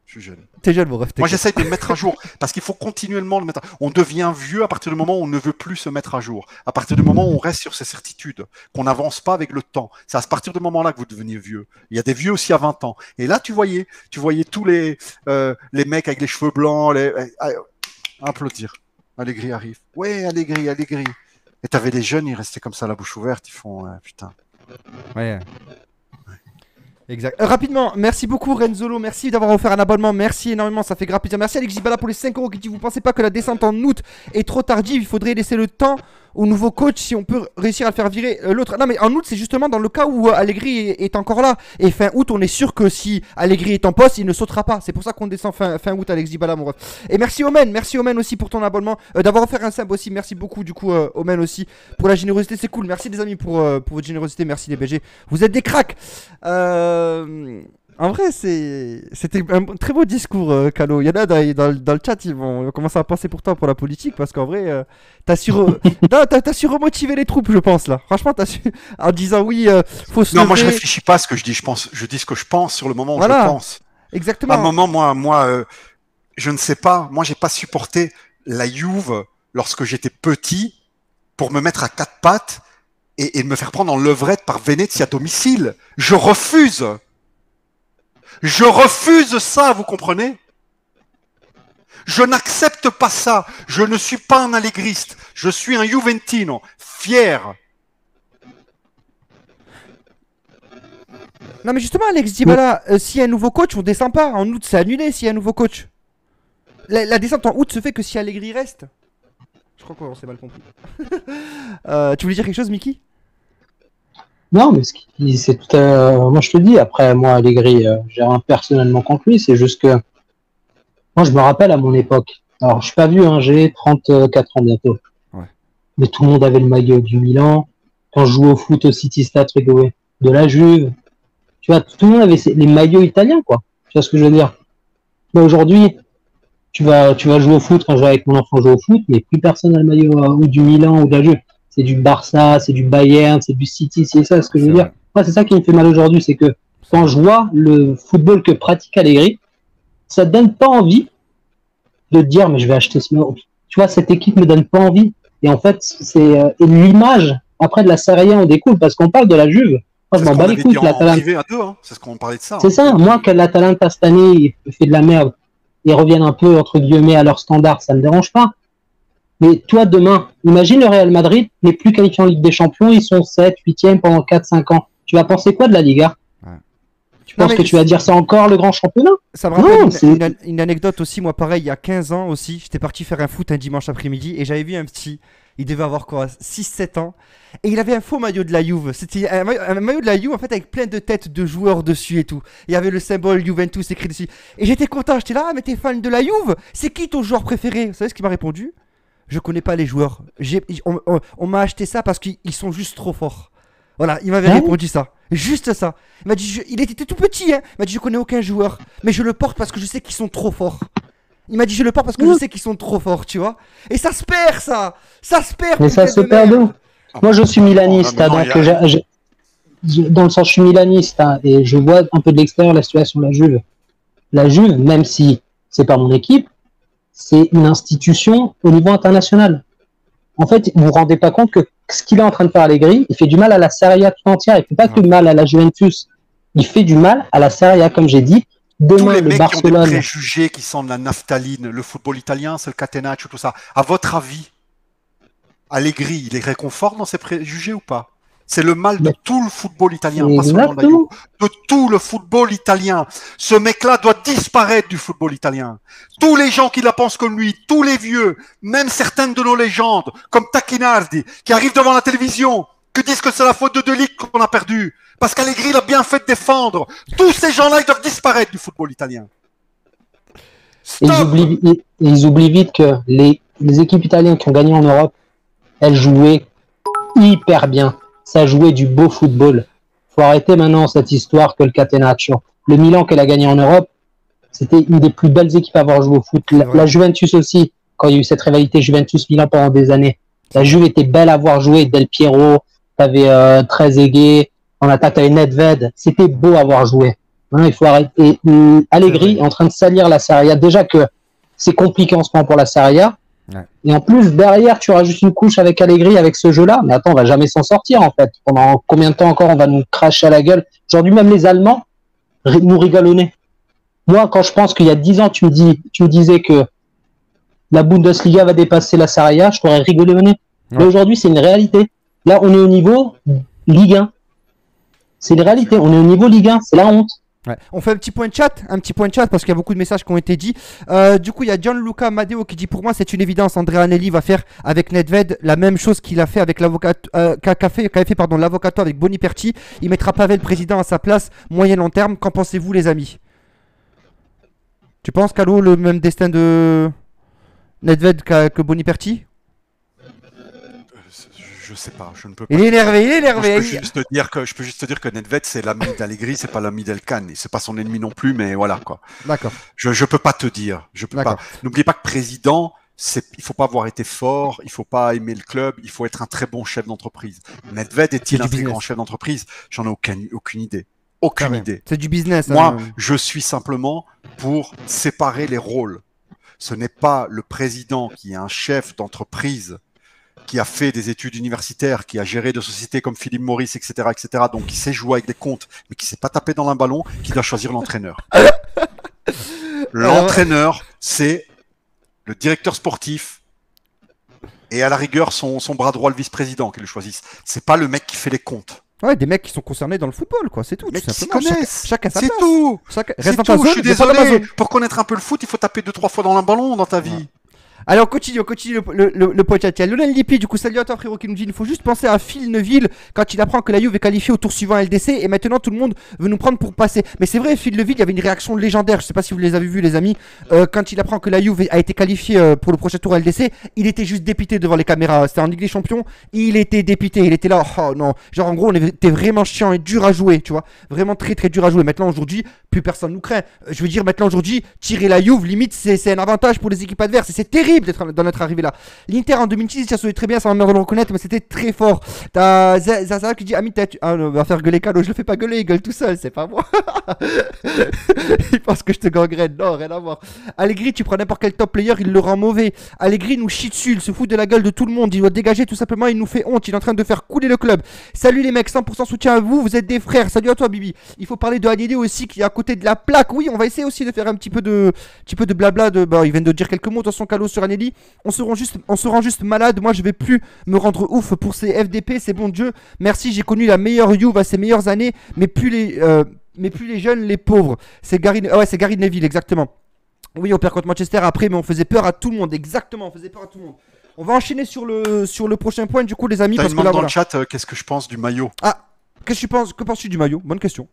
Je suis jeune. T'es jeune, mon ref. Moi, j'essaye de me mettre à jour parce qu'il faut continuellement le mettre. On devient vieux à partir du moment où on ne veut plus se mettre à jour. À partir du moment où on reste sur ses certitudes, qu'on n'avance pas avec le temps. C'est à partir du moment-là que vous devenez vieux. Il y a des vieux aussi à 20 ans. Et là, tu voyais tous les mecs avec les cheveux blancs, applaudir. Allegri arrive. Ouais, Allegri. Et t'avais les jeunes, ils restaient comme ça, la bouche ouverte, ils font putain. Ouais. Exact. Rapidement, merci beaucoup Renzolo, merci d'avoir offert un abonnement, merci énormément, ça fait grave plaisir. Merci Alex Dybala pour les 5 € qui dit vous pensez pas que la descente en août est trop tardive, il faudrait laisser le temps au nouveau coach si on peut réussir à le faire virer l'autre. Non mais en août c'est justement dans le cas où Allegri est encore là. Et fin août on est sûr que si Allegri est en poste il ne sautera pas. C'est pour ça qu'on descend fin août Alex Dybala mon ref. Et merci Omen aussi pour ton abonnement, d'avoir offert un sub aussi. Merci beaucoup du coup Omen aussi pour la générosité, c'est cool. Merci les amis pour votre générosité, merci les BG. Vous êtes des cracks. En vrai, c'était un très beau discours, Calo. Il y en a dans le chat, ils vont commencer à penser pour toi pour la politique parce qu'en vrai, t'as su remotiver les troupes, je pense là. Franchement, t'as su en disant oui, faut se. Non, lever. moi je réfléchis pas à ce que je dis. Je dis ce que je pense sur le moment où Voilà. je pense. Exactement. À un moment, moi, je ne sais pas. Moi, j'ai pas supporté la Juve lorsque j'étais petit pour me mettre à quatre pattes et me faire prendre en levrette par Venezia à domicile. Je refuse. Je refuse ça, vous comprenez? Je n'accepte pas ça. Je ne suis pas un allégriste. Je suis un Juventino, fier. Non mais justement, Alex Dybala, s'il y a un nouveau coach, on descend pas. En août, c'est annulé s'il y a un nouveau coach. La descente en août se fait que si Allegri reste. Je crois qu'on s'est mal compris. Tu voulais dire quelque chose, Mickey? Non, mais c'est tout moi, je te dis, après, moi, Allegri, j'ai rien personnellement contre lui, c'est juste que moi, je me rappelle à mon époque. Alors, je suis pas vieux, hein, j'ai 34 ans bientôt. Ouais. Mais tout le monde avait le maillot du Milan. Quand je jouais au foot au City Stade Rigouet, de la Juve. Tu vois, tout le monde avait les maillots italiens, quoi. Tu vois ce que je veux dire? Mais aujourd'hui, tu vas jouer au foot, quand je vais avec mon enfant jouer au foot, mais plus personne n'a le maillot ou du Milan ou de la Juve. C'est du Barça, c'est du Bayern, c'est du City, c'est ça ce que je veux dire. Moi, c'est ça qui me fait mal aujourd'hui, c'est que quand je vois le football que pratique Allegri, ça te donne pas envie de te dire mais je vais acheter ce maillot. Tu vois, cette équipe me donne pas envie. Et en fait, c'est et l'image après de la Serie A on découle parce qu'on parle de la Juve. Moi, je m'en bats les couilles. C'est ce qu'on parlait de ça. C'est ça. Moi, que l'Atalanta cette année fait de la merde et reviennent un peu entre guillemets à leur standard, ça me dérange pas. Mais toi, demain, imagine le Real Madrid n'est plus qualifié en Ligue des Champions, ils sont 7, 8e pendant 4-5 ans. Tu vas penser quoi de la Liga? Ouais. Tu penses que tu vas dire c'est encore le grand championnat? Ça me rappelle une anecdote aussi, moi pareil, il y a 15 ans aussi, j'étais parti faire un foot un dimanche après-midi et j'avais vu un petit, il devait avoir quoi, 6-7 ans, et il avait un faux maillot de la Juve. C'était un maillot de la Juve en fait avec plein de têtes de joueurs dessus et tout. Il y avait le symbole Juventus écrit dessus. Et j'étais content, j'étais là, ah, mais t'es fan de la Juve? C'est qui ton joueur préféré? Vous savez ce qu'il m'a répondu? Je connais pas les joueurs. On m'a acheté ça parce qu'ils sont juste trop forts. Voilà, il m'avait répondu ça. Juste ça. Il m'a dit, il était tout petit, hein. Il m'a dit, je connais aucun joueur, mais je le porte parce que je sais qu'ils sont trop forts. Il m'a dit, je le porte parce que je sais qu'ils sont trop forts, tu vois. Et ça se perd, ça. Ça se perd. Mais ça se perd d'où? Moi, je suis milaniste, donc dans le sens, je suis milaniste, hein, et je vois un peu de l'extérieur la situation de la Juve. La Juve, même si c'est pas mon équipe, c'est une institution au niveau international. En fait, vous vous rendez pas compte que ce qu'il est en train de faire Allegri, il fait du mal à la Serie A tout entière. Il fait pas que du mal à la Juventus. Il fait du mal à la Serie A, comme j'ai dit. Demain, tous les le mecs Barcelone. Qui ont des préjugés qui sont de la naphtaline, le football italien, c'est le catenaccio, tout ça. À votre avis, Allegri, il est réconfort dans ses préjugés ou pas? C'est le mal de tout le football italien, pas seulement de la Juve, de tout le football italien. Ce mec-là doit disparaître du football italien. Tous les gens qui la pensent comme lui, tous les vieux, même certaines de nos légendes, comme Tacchinardi, qui arrivent devant la télévision, qui disent que c'est la faute de Ligt qu'on a perdu, parce qu'Allegri l'a bien fait de défendre. Tous ces gens-là, ils doivent disparaître du football italien. Ils oublient vite que les équipes italiennes qui ont gagné en Europe, elles jouaient hyper bien. Ça jouait du beau football. Faut arrêter maintenant cette histoire que le catenaccio. Le Milan qu'elle a gagné en Europe, c'était une des plus belles équipes à avoir joué au foot. La Juventus aussi, quand il y a eu cette rivalité Juventus-Milan pendant des années. La Juve était belle à voir jouer, Del Piero, t'avais Trezeguet, en attaque t'avais Nedved. C'était beau à voir jouer. Hein, il faut arrêter. Allegri est en train de salir la Serie A. Déjà que c'est compliqué en ce moment pour la Serie A. Ouais. Et en plus, derrière, tu rajoutes une couche avec Allegri, avec ce jeu-là. Mais attends, on va jamais s'en sortir, en fait. Pendant combien de temps encore on va nous cracher à la gueule? Aujourd'hui, même les Allemands nous rigolent au nez. Moi, quand je pense qu'il y a 10 ans, tu me disais que la Bundesliga va dépasser la Serie A, je t'aurais rigolé au nez. Ouais. Mais aujourd'hui, c'est une réalité. Là, on est au niveau Ligue 1. C'est une réalité. On est au niveau Ligue 1. C'est la honte. Ouais. On fait un petit point de chat parce qu'il y a beaucoup de messages qui ont été dits. Du coup, il y a Gianluca Matteo qui dit pour moi c'est une évidence. Andrea Agnelli va faire avec Nedved la même chose qu'il a fait avec l'avocato, l'avocato avec Boniperti. Il mettra Pavel président à sa place moyen long terme. Qu'en pensez-vous les amis? Tu penses Calo le même destin de Nedved que Boniperti? Je sais pas, je ne peux pas. Il est énervé. Je peux juste te dire que Nedved c'est l'ami d'Allegri, c'est pas l'ami d'Elkan, et c'est pas son ennemi non plus, mais voilà quoi. D'accord. Je peux pas te dire, je peux pas. N'oubliez pas que président, il faut pas avoir été fort, il faut pas aimer le club, il faut être un très bon chef d'entreprise. Nedved est-il un très grand chef d'entreprise? J'en ai aucune idée. Aucune idée. C'est du business. Moi, je suis simplement pour séparer les rôles. Ce n'est pas le président qui est un chef d'entreprise, qui a fait des études universitaires, qui a géré de sociétés comme Philippe Maurice, etc., donc qui sait jouer avec des comptes, mais qui ne sait pas taper dans un ballon, qui doit choisir l'entraîneur. L'entraîneur, c'est le directeur sportif et à la rigueur son bras droit, le vice-président, qui le choisissent. C'est pas le mec qui fait les comptes. Ouais, des mecs qui sont concernés dans le football, quoi, c'est tout. Mais qui s'y connaissent. Chacun sa place. C'est tout. Je suis désolé. Pour connaître un peu le foot, il faut taper 2-3 fois dans un ballon dans ta vie. Ouais. Alors on continue le point chat. Il y a Lionel Lippi, du coup salut à toi frérot qui nous dit il faut juste penser à Phil Neville quand il apprend que la Juve est qualifiée au tour suivant à LDC et maintenant tout le monde veut nous prendre pour passer. Mais c'est vrai, Phil Neville, il y avait une réaction légendaire, je sais pas si vous les avez vus les amis, quand il apprend que la Juve a été qualifiée pour le prochain tour à LDC, il était juste dépité devant les caméras, c'était en Ligue des Champions, il était dépité, il était là, oh non, genre en gros on était vraiment chiant et dur à jouer, tu vois, vraiment très très dur à jouer. Maintenant aujourd'hui, plus personne nous craint. Je veux dire maintenant aujourd'hui, tirer la Juve, limite c'est un avantage pour les équipes adverses et c'est terrible d'être dans notre arrivée là. L'Inter en 2006, ça sonné très bien, ça m'a de le reconnaître, mais c'était très fort. T'as Zaza qui dit Ami, va faire gueuler Calo, je le fais pas gueuler, il gueule tout seul, c'est pas moi. Il pense que je te gangrène, non, rien à voir. Allegri, tu prends n'importe quel top player, il le rend mauvais. Allegri nous chie dessus, il se fout de la gueule de tout le monde, il doit dégager tout simplement, il nous fait honte, il est en train de faire couler le club. Salut les mecs, 100% soutien à vous, vous êtes des frères, salut à toi Bibi. Il faut parler de Agnelli aussi qui est à côté de la plaque, oui, on va essayer aussi de faire un petit peu de blabla, ils viennent de dire quelques mots, de toute façon Calo sur Agnelli. On se rend juste malade. Moi, je vais plus me rendre ouf pour ces FDP. C'est bon Dieu. Merci, j'ai connu la meilleure Juve à ses meilleures années, mais plus les jeunes, les pauvres. C'est Gary Neville, exactement. Oui, on perd contre Manchester après, mais on faisait peur à tout le monde. Exactement, on faisait peur à tout le monde. On va enchaîner sur le prochain point, du coup, les amis. Parce que là, dans le chat, qu'est-ce que je pense du maillot? Ah, que penses-tu du maillot? Bonne question.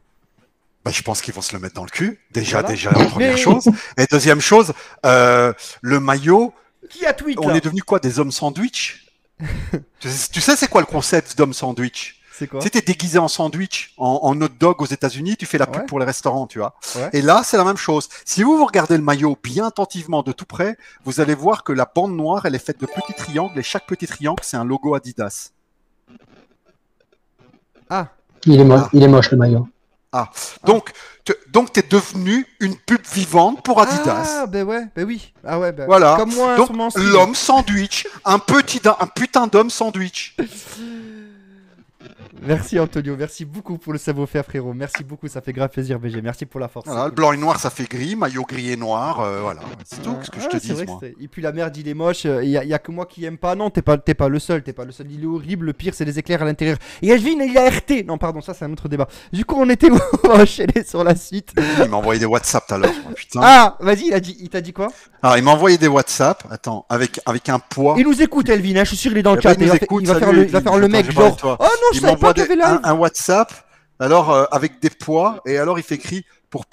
Bah, je pense qu'ils vont se le mettre dans le cul. Déjà, la première chose. Et deuxième chose, le maillot. Qui a tweet On est devenu quoi? Des hommes sandwich? Tu sais, c'est quoi le concept d'homme sandwich? C'est quoi? Tu sais, t'es déguisé en sandwich, en hot dog aux États-Unis, tu fais la pub pour les restaurants, tu vois. Ouais. Et là, c'est la même chose. Si vous regardez le maillot bien attentivement de tout près, vous allez voir que la bande noire, elle est faite de petits triangles et chaque petit triangle, c'est un logo Adidas. Ah. Il est moche le maillot. Ah, donc t'es devenu une pub vivante pour Adidas. Ah, ben ouais, ben oui. Ah ouais, ben voilà. Comme moi, donc l'homme sandwich, un putain d'homme sandwich. Merci Antonio, merci beaucoup pour le savoir-faire frérot, merci beaucoup, ça fait grave plaisir BG, merci pour la force. Voilà, le blanc et noir ça fait gris, maillot gris et noir, voilà, c'est tout ce que je te dis moi. Et puis la merde il est moche, il y a que moi qui aime pas, non t'es pas le seul, il est horrible, le pire c'est les éclairs à l'intérieur. Et Elvin il a RT, non pardon ça c'est un autre débat. Du coup on était enchaîné sur la suite. Il m'a envoyé des WhatsApp tout à l'heure, putain. Ah vas-y il t'a dit quoi? Alors il m'a envoyé des WhatsApp, attends, avec un poids. Il nous écoute Elvin, hein, je suis sûr il est dans le chat, il va faire le mec genre, oh non je savais pas qu'il y avait live. Un WhatsApp, alors avec des poids, et alors il fait écrit pour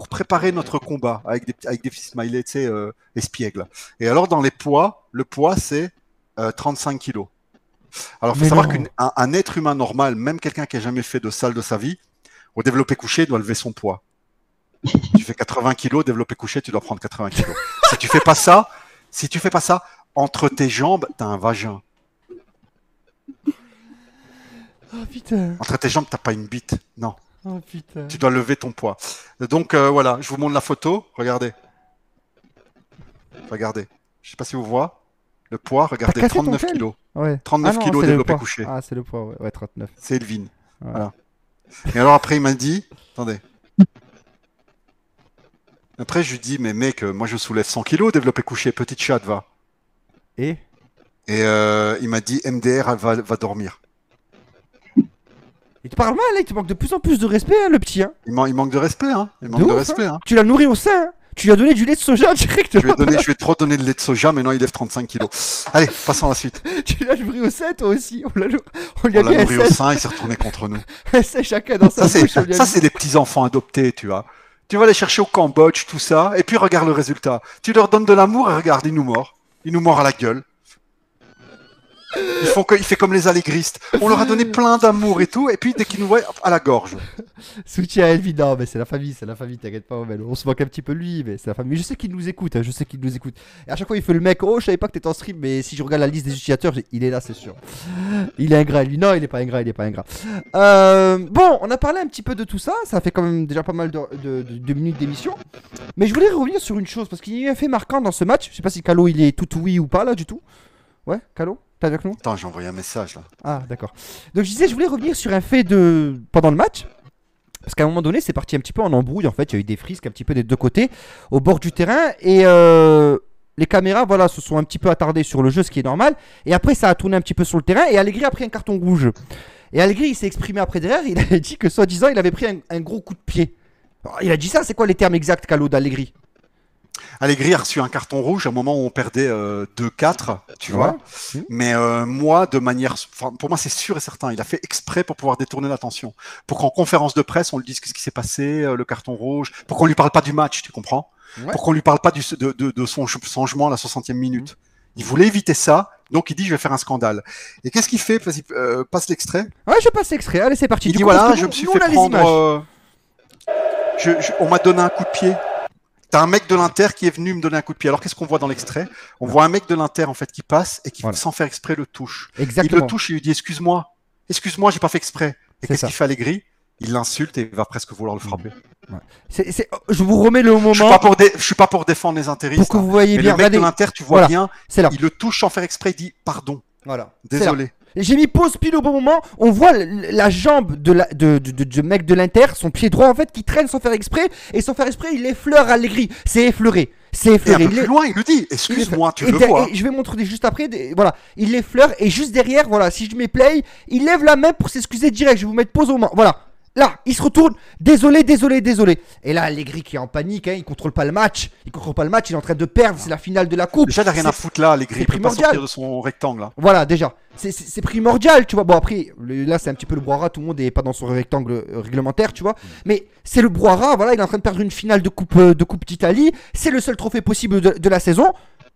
préparer notre combat avec des petits smileys, tu sais, espiègles. Et alors dans les poids, le poids c'est 35 kilos. Alors il faut savoir qu'un être humain normal, même quelqu'un qui a jamais fait de salle de sa vie, au développé couché doit lever son poids. Tu fais 80 kilos, développé couché, tu dois prendre 80 kilos. Si tu fais pas ça, entre tes jambes, t'as un vagin. Oh putain. Entre tes jambes, t'as pas une bite. Non. Oh putain. Tu dois lever ton poids. Donc voilà, je vous montre la photo. Regardez. Regardez. Je sais pas si vous voyez. Le poids, regardez, cassé ton 39 tel kilos. Ouais. 39 Ah non, kilos c'est le développé poids. couché. Ah, c'est le poids, ouais. Ouais, 39. C'est Elvin. Ouais. Voilà. Et alors après, il m'a dit, attendez. Après, je lui dis, mais mec, moi je soulève 100 kilos développé couché, petite chatte, va. Et Et il m'a dit, MDR, elle va dormir. il te parle mal, là, il te manque de plus en plus de respect, hein, le petit. Hein. Il manque de respect, hein. Il manque De de ouf, respect, hein. Tu l'as nourri au sein. Hein. Tu lui as donné du lait de soja directement. Je vais trop donner de lait de soja, mais non, il lève 35 kilos. Allez, passons à la suite. Tu l'as nourri au sein, toi aussi. On lui On a l'a mis un nourri au sein. sein, il s'est retourné contre nous. Un sein chacun dans sa Ça, bouche. on lui a ça, mis- c'est des petits enfants adoptés, tu vois. Tu vas les chercher au Cambodge, tout ça, et puis regarde le résultat. Tu leur donnes de l'amour et regarde, ils nous mordent. Ils nous mordent à la gueule. Il fait comme les allégristes. On leur a donné plein d'amour et tout, et puis dès qu'ils nous voient, hop, à la gorge. Soutien à Elvin. Non, mais c'est la famille, t'inquiète pas. Mais on se moque un petit peu de lui, mais c'est la famille. Mais je sais qu'il nous écoute, hein, je sais qu'il nous écoute. Et à chaque fois, il fait le mec. Oh, je savais pas que t'étais en stream, mais si je regarde la liste des utilisateurs, il est là, c'est sûr. Il est ingrat, lui. Non, il est pas ingrat, il est pas ingrat. Bon, on a parlé un petit peu de tout ça. Ça fait quand même déjà pas mal de minutes d'émission. Mais je voulais revenir sur une chose, parce qu'il y a eu un fait marquant dans ce match. Je sais pas si Calo il est tout oui ou pas là du tout. Ouais, Calo, t'es avec nous? Attends, j'ai envoyé un message là. Ah, d'accord. Donc je disais, je voulais revenir sur un fait pendant le match. Parce qu'à un moment donné, c'est parti un petit peu en embrouille. En fait, il y a eu des frisques un petit peu des deux côtés, au bord du terrain. Et les caméras, voilà, se sont un petit peu attardées sur le jeu, ce qui est normal. Et après, ça a tourné un petit peu sur le terrain. Et Allegri a pris un carton rouge. Et Allegri, il s'est exprimé après derrière. Il a dit que, soi-disant, il avait pris un gros coup de pied. Alors, il a dit ça, c'est quoi les termes exacts, Calo, d'Allegri? Allegri a reçu un carton rouge à un moment où on perdait 2-4, tu vois. Mmh. Mais moi, pour moi, c'est sûr et certain. Il a fait exprès pour pouvoir détourner l'attention. Pour qu'en conférence de presse, on lui dise ce qui s'est passé, le carton rouge. Pour qu'on lui parle pas du match, tu comprends? Ouais. Pour qu'on lui parle pas de son changement à la 60e minute. Il voulait éviter ça, donc il dit je vais faire un scandale. Et qu'est-ce qu'il fait? Passe l'extrait. Ouais, je passe l'extrait. Allez, c'est parti. Il Du dit coup, parce voilà, que je nous- me suis nous, fait on a les images. prendre. On m'a donné un coup de pied. T'as un mec de l'Inter qui est venu me donner un coup de pied. Alors qu'est-ce qu'on voit dans l'extrait? On voit un mec de l'Inter en fait qui passe et qui, Voilà. sans faire exprès, le touche. Exactement. Il le touche et il lui dit excuse-moi, j'ai pas fait exprès. Et C'est qu'est-ce ça. qu'il fait Allegri? Il l'insulte et il va presque vouloir le frapper. Je vous remets le moment Je suis pas pour défendre les intéristes. pour que vous voyez Mais bien. le mec de Regardez, l'Inter, tu vois Voilà. bien, c'est là. il le touche sans faire exprès, il dit pardon, Voilà. C'est là. désolé. J'ai mis pause pile au bon moment. On voit la jambe du mec de l'Inter, son pied droit en fait, qui traîne sans faire exprès. Et sans faire exprès, il effleure Allegri. C'est effleuré. C'est Et un effleuré. peu plus loin, il lui dit excuse-moi, tu et le de- vois. et je vais montrer juste après. Voilà, il l'effleure et juste derrière, voilà, si je mets play, il lève la main pour s'excuser direct. Je vais vous mettre pause au moment. Voilà. Là, il se retourne. Désolé. Et là, Allegri qui est en panique, hein, il contrôle pas le match. Il est en train de perdre. C'est la finale de la coupe. Déjà, il n'a rien à C'est- foutre là, Allegri, c'est il peut pas primordial. sortir de son rectangle là. Voilà, déjà. C'est primordial, tu vois. Bon, après, là, c'est un petit peu le brouhaha. Tout le monde est pas dans son rectangle réglementaire, tu vois. Mais c'est le brouhaha. Voilà, il est en train de perdre une finale de coupe d'Italie. C'est le seul trophée possible de la saison.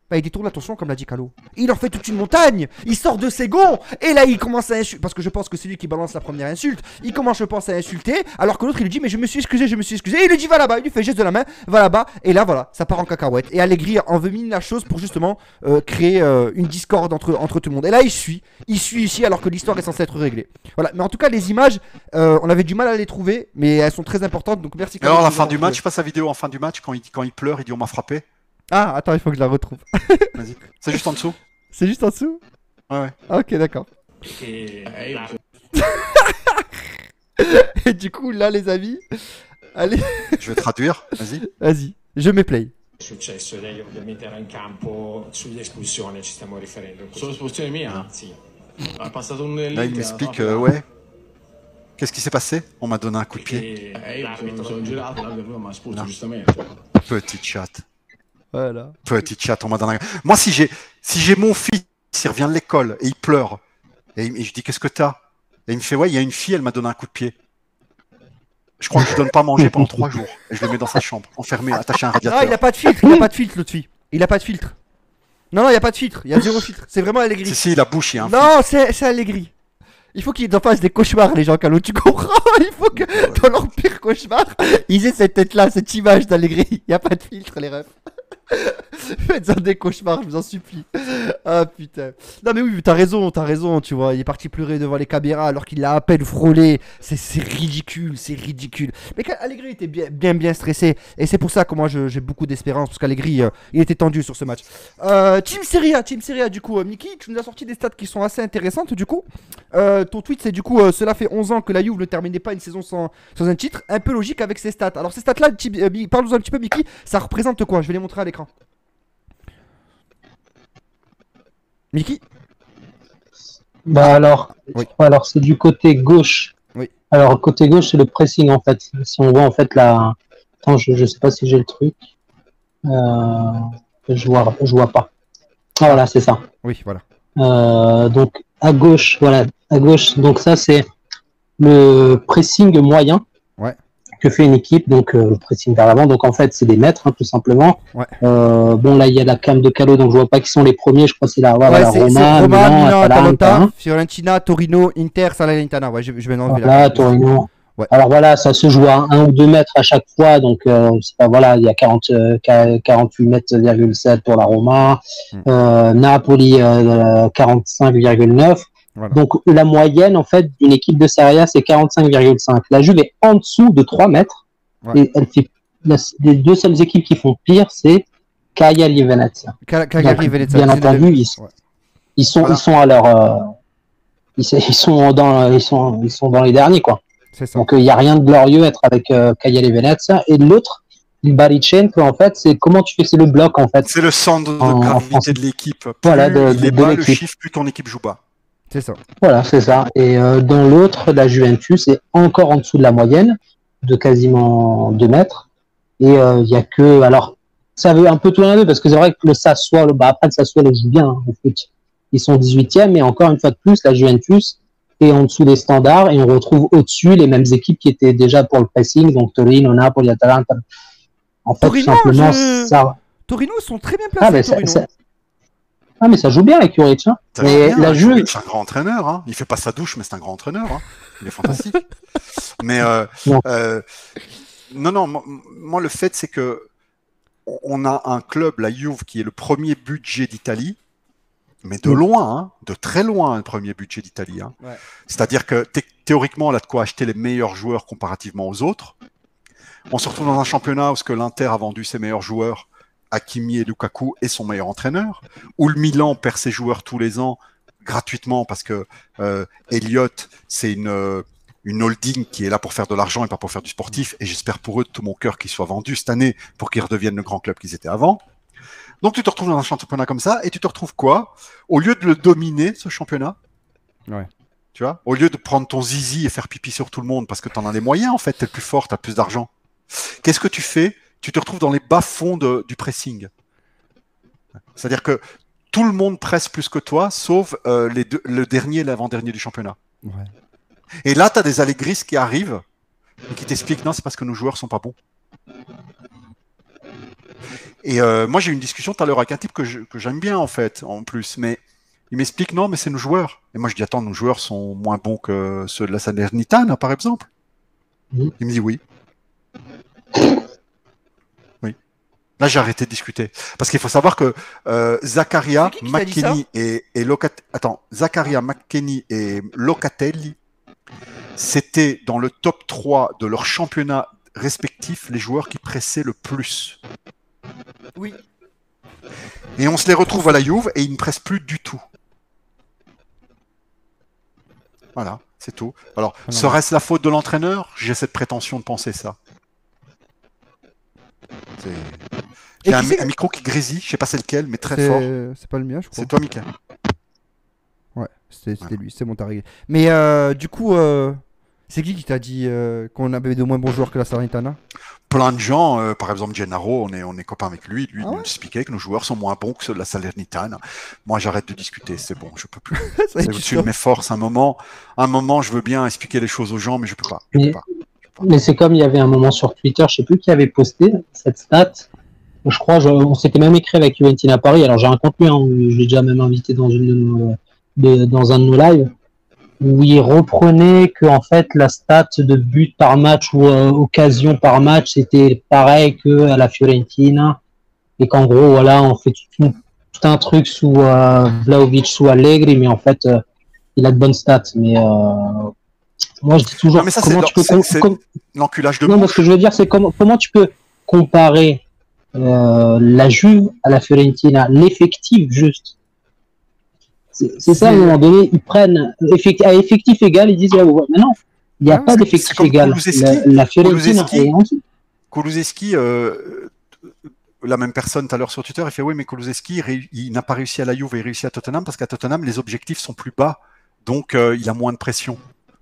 Bah, il détourne l'attention, comme l'a dit Calo. Il en fait toute une montagne. Il sort de ses gonds. Et là, il commence à insulter. Parce que je pense que c'est lui qui balance la première insulte. Il commence, je pense, à insulter. Alors que l'autre, il lui dit, mais je me suis excusé. Et il lui dit, va là-bas. Il lui fait geste de la main. Va là-bas. Et là, voilà, ça part en cacahuète. Et Allegri envemine la chose pour justement créer une discorde entre tout le monde. Et là, il suit ici alors que l'histoire est censée être réglée. Voilà. Mais en tout cas, les images, on avait du mal à les trouver. Mais elles sont très importantes. Donc merci. Et alors, à la Calo, fin de du nous match, avoir je passe la vidéo en fin du match, quand il pleure, il dit on m'a frappé. trouvé. Ah, attends, il faut que je la retrouve. Vas-y. C'est juste en dessous. C'est juste en dessous? Ouais. Ah, ok, d'accord. Et du coup, là, les amis, allez, Je vais traduire. Vas-y. vas-y, je mets play. Successo, lei ovviamente era in campo sugli espulsioni, ci stiamo riferendo. Solo espulsione mia? Sì. Ha passato un Là, il limite, m'explique, no? ouais. Qu'est-ce qui s'est passé? On m'a donné un coup de pied. E Io sono girato, l'arbitro mi ha espulso No. giustamente. Petite chatte. Voilà. Petite chatte, on m'a donné un... Moi, si j'ai mon fils, il revient de l'école et il pleure. Et je dis, qu'est-ce que t'as? Et il me fait, ouais, il y a une fille, elle m'a donné un coup de pied. Je crois que je donne pas à manger pendant 3 jours. Et je le mets dans sa chambre, enfermé, attaché à un Ah, radiateur. il a pas de filtre, l'autre fille. Il a pas de filtre. Non, il y a pas de filtre, il y a zéro filtre. C'est vraiment Allegri. Si, la bouche, il y a un Non, c'est Allegri. Il faut qu'ils en fassent des cauchemars, les gens, Calo, tu comprends? Il faut que dans leur pire cauchemar, ils aient cette tête-là, cette image d'Allegri. Il y a pas de filtre, les refs. Faites-en des cauchemars, je vous en supplie. Ah putain. Non mais oui, t'as raison, tu vois. Il est parti pleurer devant les caméras alors qu'il l'a à peine frôlé. C'est ridicule, c'est ridicule. Mais Allegri était bien stressé. Et c'est pour ça que moi j'ai beaucoup d'espérance. Parce qu'Allegri, il était tendu sur ce match. Team Serie A, du coup, Mickey, tu nous as sorti des stats qui sont assez intéressantes, du coup. Ton tweet, c'est du coup, cela fait 11 ans que la Juve ne terminait pas une saison sans un titre. Un peu logique avec ces stats. Alors ces stats-là, parle-nous un petit peu, Mickey. Ça représente quoi? Je vais les montrer à l'écran. Mickey? Bah alors, Oui. alors c'est du côté gauche. Oui. Alors côté gauche c'est le pressing en fait. Si on voit en fait la, attends je sais pas si j'ai le truc. Je vois pas. Ah, voilà c'est ça. Oui, voilà. Donc à gauche donc ça c'est le pressing moyen. Ouais. Que fait une équipe, donc le pressing vers l'avant, donc en fait c'est des mètres tout simplement. Ouais. Bon là il y a la cam de Calo, donc je vois pas qui sont les premiers, je crois que c'est la c'est Roma, Milan, Atalanta, hein. Fiorentina, Torino, Inter, Salernitana. Ouais, je vais enlever Voilà, Torino. Ouais. Alors voilà, ça se joue à 1 ou 2 mètres à chaque fois, donc c'est pas, voilà, il y a 48 mètres,7 pour la Roma, Napoli 45,9. Voilà. Donc la moyenne en fait d'une équipe de Serie A c'est 45,5. La Juve est en dessous de 3 mètres. Ouais. Et elle fait les deux seules équipes qui font pire, c'est Cagliari et Venezia. Cagliari et Venezia. Bien entendu, ils sont à leur ils sont dans les derniers quoi. Donc il n'y a rien de glorieux être avec Cagliari et Venezia. Et l'autre, il Barichenko en fait, c'est comment tu fais, c'est le bloc en fait. C'est le centre de gravité de l'équipe. Plus voilà, il est bas le chiffre, plus ton équipe joue bas. C'est ça. Voilà, c'est ça. Et dans l'autre, la Juventus est encore en dessous de la moyenne, de quasiment 2 mètres. Et il y a que, alors, ça veut un peu tout l'un parce que c'est vrai que le Sassuolo, après le Sassuolo joue bien, hein, au foot. Ils sont 18e, mais encore une fois de plus, la Juventus est en dessous des standards et on retrouve au-dessus les mêmes équipes qui étaient déjà pour le pressing, donc Torino, Napoli, Atalanta. En fait, Torino, tout simplement, ça. Torino sont très bien placés. Mais ça joue bien avec Juric. Hein. Mais bien, la Juve, c'est un grand entraîneur. Hein. Il fait pas sa douche, mais c'est un grand entraîneur. Hein. Il est fantastique. Mais non, moi le fait c'est que on a un club, la Juve, qui est le premier budget d'Italie, mais de loin, hein, de très loin, le premier budget d'Italie. Hein. Ouais. C'est-à-dire que théoriquement, elle a de quoi acheter les meilleurs joueurs comparativement aux autres. On se retrouve dans un championnat où l'Inter a vendu ses meilleurs joueurs. Hakimi et Lukaku est son meilleur entraîneur, où le Milan perd ses joueurs tous les ans gratuitement parce que Elliott, c'est une holding qui est là pour faire de l'argent et pas pour faire du sportif, et j'espère pour eux de tout mon cœur qu'ils soient vendus cette année pour qu'ils redeviennent le grand club qu'ils étaient avant. Donc tu te retrouves dans un championnat comme ça, et tu te retrouves quoi? Au lieu de le dominer, ce championnat, ouais. Tu vois, au lieu de prendre ton zizi et faire pipi sur tout le monde parce que tu en as les moyens, en fait, tu es le plus fort, tu as plus d'argent. Qu'est-ce que tu fais? Tu te retrouves dans les bas-fonds du pressing. C'est-à-dire que tout le monde presse plus que toi, sauf le dernier et l'avant-dernier du championnat. Ouais. Et là, tu as des allégristes qui arrivent et qui t'expliquent non, c'est parce que nos joueurs sont pas bons. Et moi, j'ai eu une discussion tout à l'heure avec un type que j'aime bien, en fait, en plus. Mais il m'explique non, mais c'est nos joueurs. Et moi, je dis attends, nos joueurs sont moins bons que ceux de la Salernitana, par exemple. Il me dit oui. Là, j'ai arrêté de discuter. Parce qu'il faut savoir que Zaccaria, McKennie et Locatelli, c'était dans le top 3 de leur championnat respectif les joueurs qui pressaient le plus. Oui. Et on se les retrouve à la Juve et ils ne pressent plus du tout. Voilà, c'est tout. Alors, serait-ce la faute de l'entraîneur? J'ai cette prétention de penser ça. Il y a un micro qui grésille, je sais pas c'est lequel, mais très fort. C'est pas le mien, je crois. C'est toi, Mika. Ouais, c'était lui, c'est mon taré. Mais du coup, c'est qui t'a dit qu'on avait de moins bons joueurs que la Salernitana? Plein de gens, par exemple Gennaro, on est copains avec lui. Lui, il nous expliquait que nos joueurs sont moins bons que ceux de la Salernitana. Moi, j'arrête de discuter, c'est bon, je peux plus. C'est au-dessus de mes forces. Un moment, je veux bien expliquer les choses aux gens, mais je peux pas. Mais c'est comme il y avait un moment sur Twitter, je sais plus qui avait posté cette stat. Je crois, on s'était même écrit avec Juventus Paris. Alors j'ai un contenu, hein, je l'ai déjà même invité dans dans un de nos lives, où il reprenait que en fait la stat de but par match ou occasion par match c'était pareil que à la Fiorentina et qu'en gros, voilà, on fait tout un truc sous Vlahovic, sous Allegri, mais en fait, il a de bonnes stats. Mais moi, je dis toujours, Non, mais ça, comment tu peux c'est l'enculage de non, mais bouche. ce que je veux dire, c'est comment tu peux comparer la Juve à la Fiorentina, l'effectif juste. C'est ça, à un moment donné, ils prennent à effectif égal, ils disent, ah, ouais, mais non, il n'y a pas d'effectif égal. La Fiorentina est en dessous. Kulusevski, la même personne tout à l'heure sur Twitter, il fait oui, mais Kulusevski, il n'a pas réussi à la Juve et il réussit à Tottenham parce qu'à Tottenham, les objectifs sont plus bas. Donc, il a moins de pression.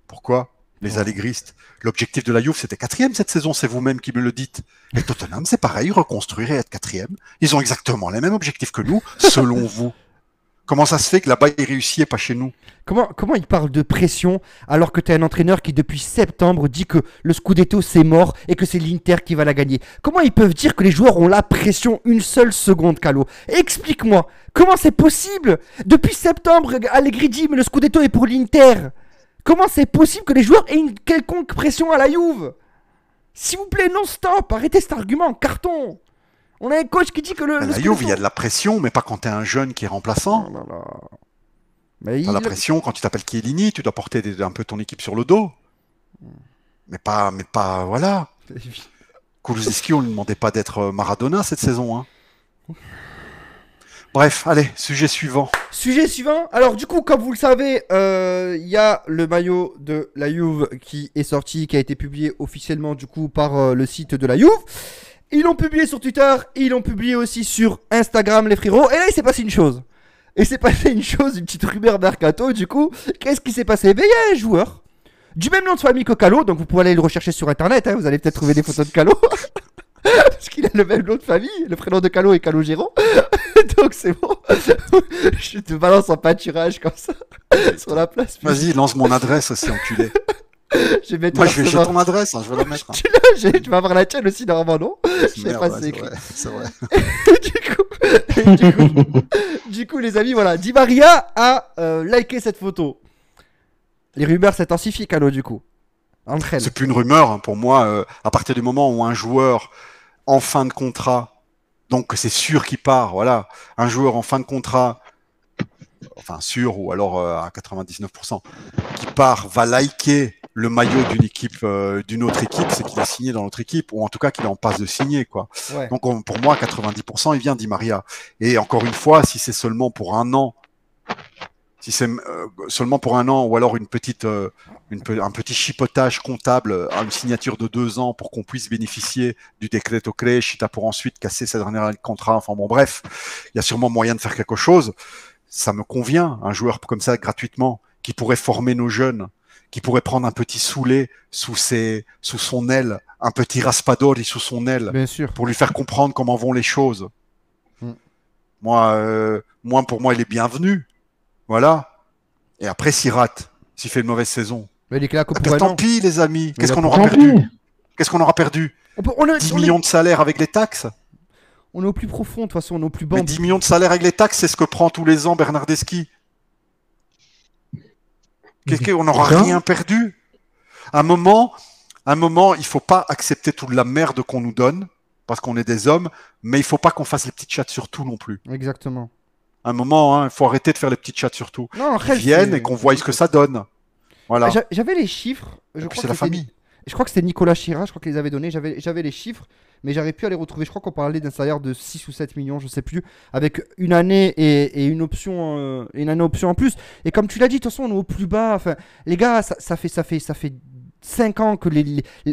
Pourquoi? Les allégristes. L'objectif de la Juve, c'était 4e cette saison, c'est vous-même qui me le dites. Et Tottenham, c'est pareil, reconstruire et être 4e. Ils ont exactement les mêmes objectifs que nous, selon vous. Comment ça se fait que là-bas, il réussit et pas chez nous? Comment il parle de pression alors que tu es un entraîneur qui, depuis septembre, dit que le Scudetto, c'est mort et que c'est l'Inter qui va la gagner? Comment ils peuvent dire que les joueurs ont la pression une seule seconde, Calo? Explique-moi, comment c'est possible? Depuis septembre, Allegri dit, mais le Scudetto est pour l'Inter. Comment c'est possible que les joueurs aient une quelconque pression à la Juve? S'il vous plaît, non, stop, arrêtez cet argument, carton. On a un coach qui dit que le la Juve, il y a de la pression, mais pas quand t'es un jeune qui est remplaçant. Oh là là. Mais T'as la pression quand tu t'appelles Chiellini, tu dois porter un peu ton équipe sur le dos. Mais pas, voilà. Kulusevski, on ne lui demandait pas d'être Maradona cette saison. Hein. Bref, allez, sujet suivant. Sujet suivant. Alors du coup, comme vous le savez, il y a le maillot de la Juve qui est sorti, qui a été publié officiellement du coup par le site de la Juve. Ils l'ont publié sur Twitter, ils l'ont publié aussi sur Instagram, les frérots. Et là, il s'est passé une chose. Une petite rumeur mercato, du coup. Qu'est-ce qui s'est passé? Ben, il y a un joueur du même nom de famille que Calo, donc vous pouvez aller le rechercher sur Internet, hein, vous allez peut-être trouver des photos de Calo. Parce qu'il a le même nom de famille, le prénom de Calo est Calogero. Donc c'est bon. Je te balance en pâturage comme ça, sur la place. Vas-y, lance mon adresse aussi, enculé. Je vais Moi, je vais jeter ton adresse, hein, je vais la mettre. Hein. Tu vas avoir la tienne aussi, normalement, non? Je sais pas si c'est écrit. C'est vrai. Du coup, les amis, voilà. Di Maria a liké cette photo. Les rumeurs s'intensifient, Calo, du coup. Entre elles. C'est plus une rumeur, hein, pour moi. À partir du moment où un joueur en fin de contrat, donc c'est sûr qu'il part, voilà. Un joueur en fin de contrat, enfin sûr, ou alors à 99%, qui part, va liker le maillot d'une équipe, d'une autre équipe, c'est qu'il a signé dans notre équipe, ou en tout cas qu'il est en passe de signer, quoi. Ouais. Donc pour moi, 90%, il vient Di Maria. Et encore une fois, si c'est seulement pour un an, si c'est seulement pour un an, ou alors un petit chipotage comptable, une signature de 2 ans pour qu'on puisse bénéficier du decreto crescita pour ensuite casser sa dernière année de contrat. Enfin bon, bref, il y a sûrement moyen de faire quelque chose. Ça me convient, un joueur comme ça gratuitement, qui pourrait former nos jeunes, qui pourrait prendre un petit Soulé sous son aile, un petit Raspadori sous son aile, Bien sûr. pour lui faire comprendre comment vont les choses. Moi, pour moi, il est bienvenu. Voilà. Et après, s'il rate, s'il fait une mauvaise saison, Mais il est là que pour un tant an. pis, les amis. Qu'est-ce Mais qu'on aura perdu? Qu'est-ce qu'on aura perdu? 10 millions de salaires avec les taxes? On est au plus profond, de toute façon, on est au plus bas. Mais 10 millions de salaires avec les taxes, c'est ce que prend tous les ans Bernardeschi. On n'aura rien perdu. À un moment, il faut pas accepter toute la merde qu'on nous donne, parce qu'on est des hommes, mais il faut pas qu'on fasse les petites chattes sur tout non plus. Exactement. À un moment, il faut arrêter de faire les petites chattes sur tout. Non, Qu'ils viennent et qu'on voit ce que ça donne. Voilà. J'avais les chiffres. Je crois c'est la famille. Je crois que c'était Nicolas Chira, je crois qu'il les avait donnés. J'avais les chiffres, mais j'arrive plus à les retrouver. Je crois qu'on parlait d'un salaire de 6 ou 7 millions, je sais plus, avec une année et une option, en plus. Et comme tu l'as dit, de toute façon, on est au plus bas. Enfin, les gars, ça fait 5 ans que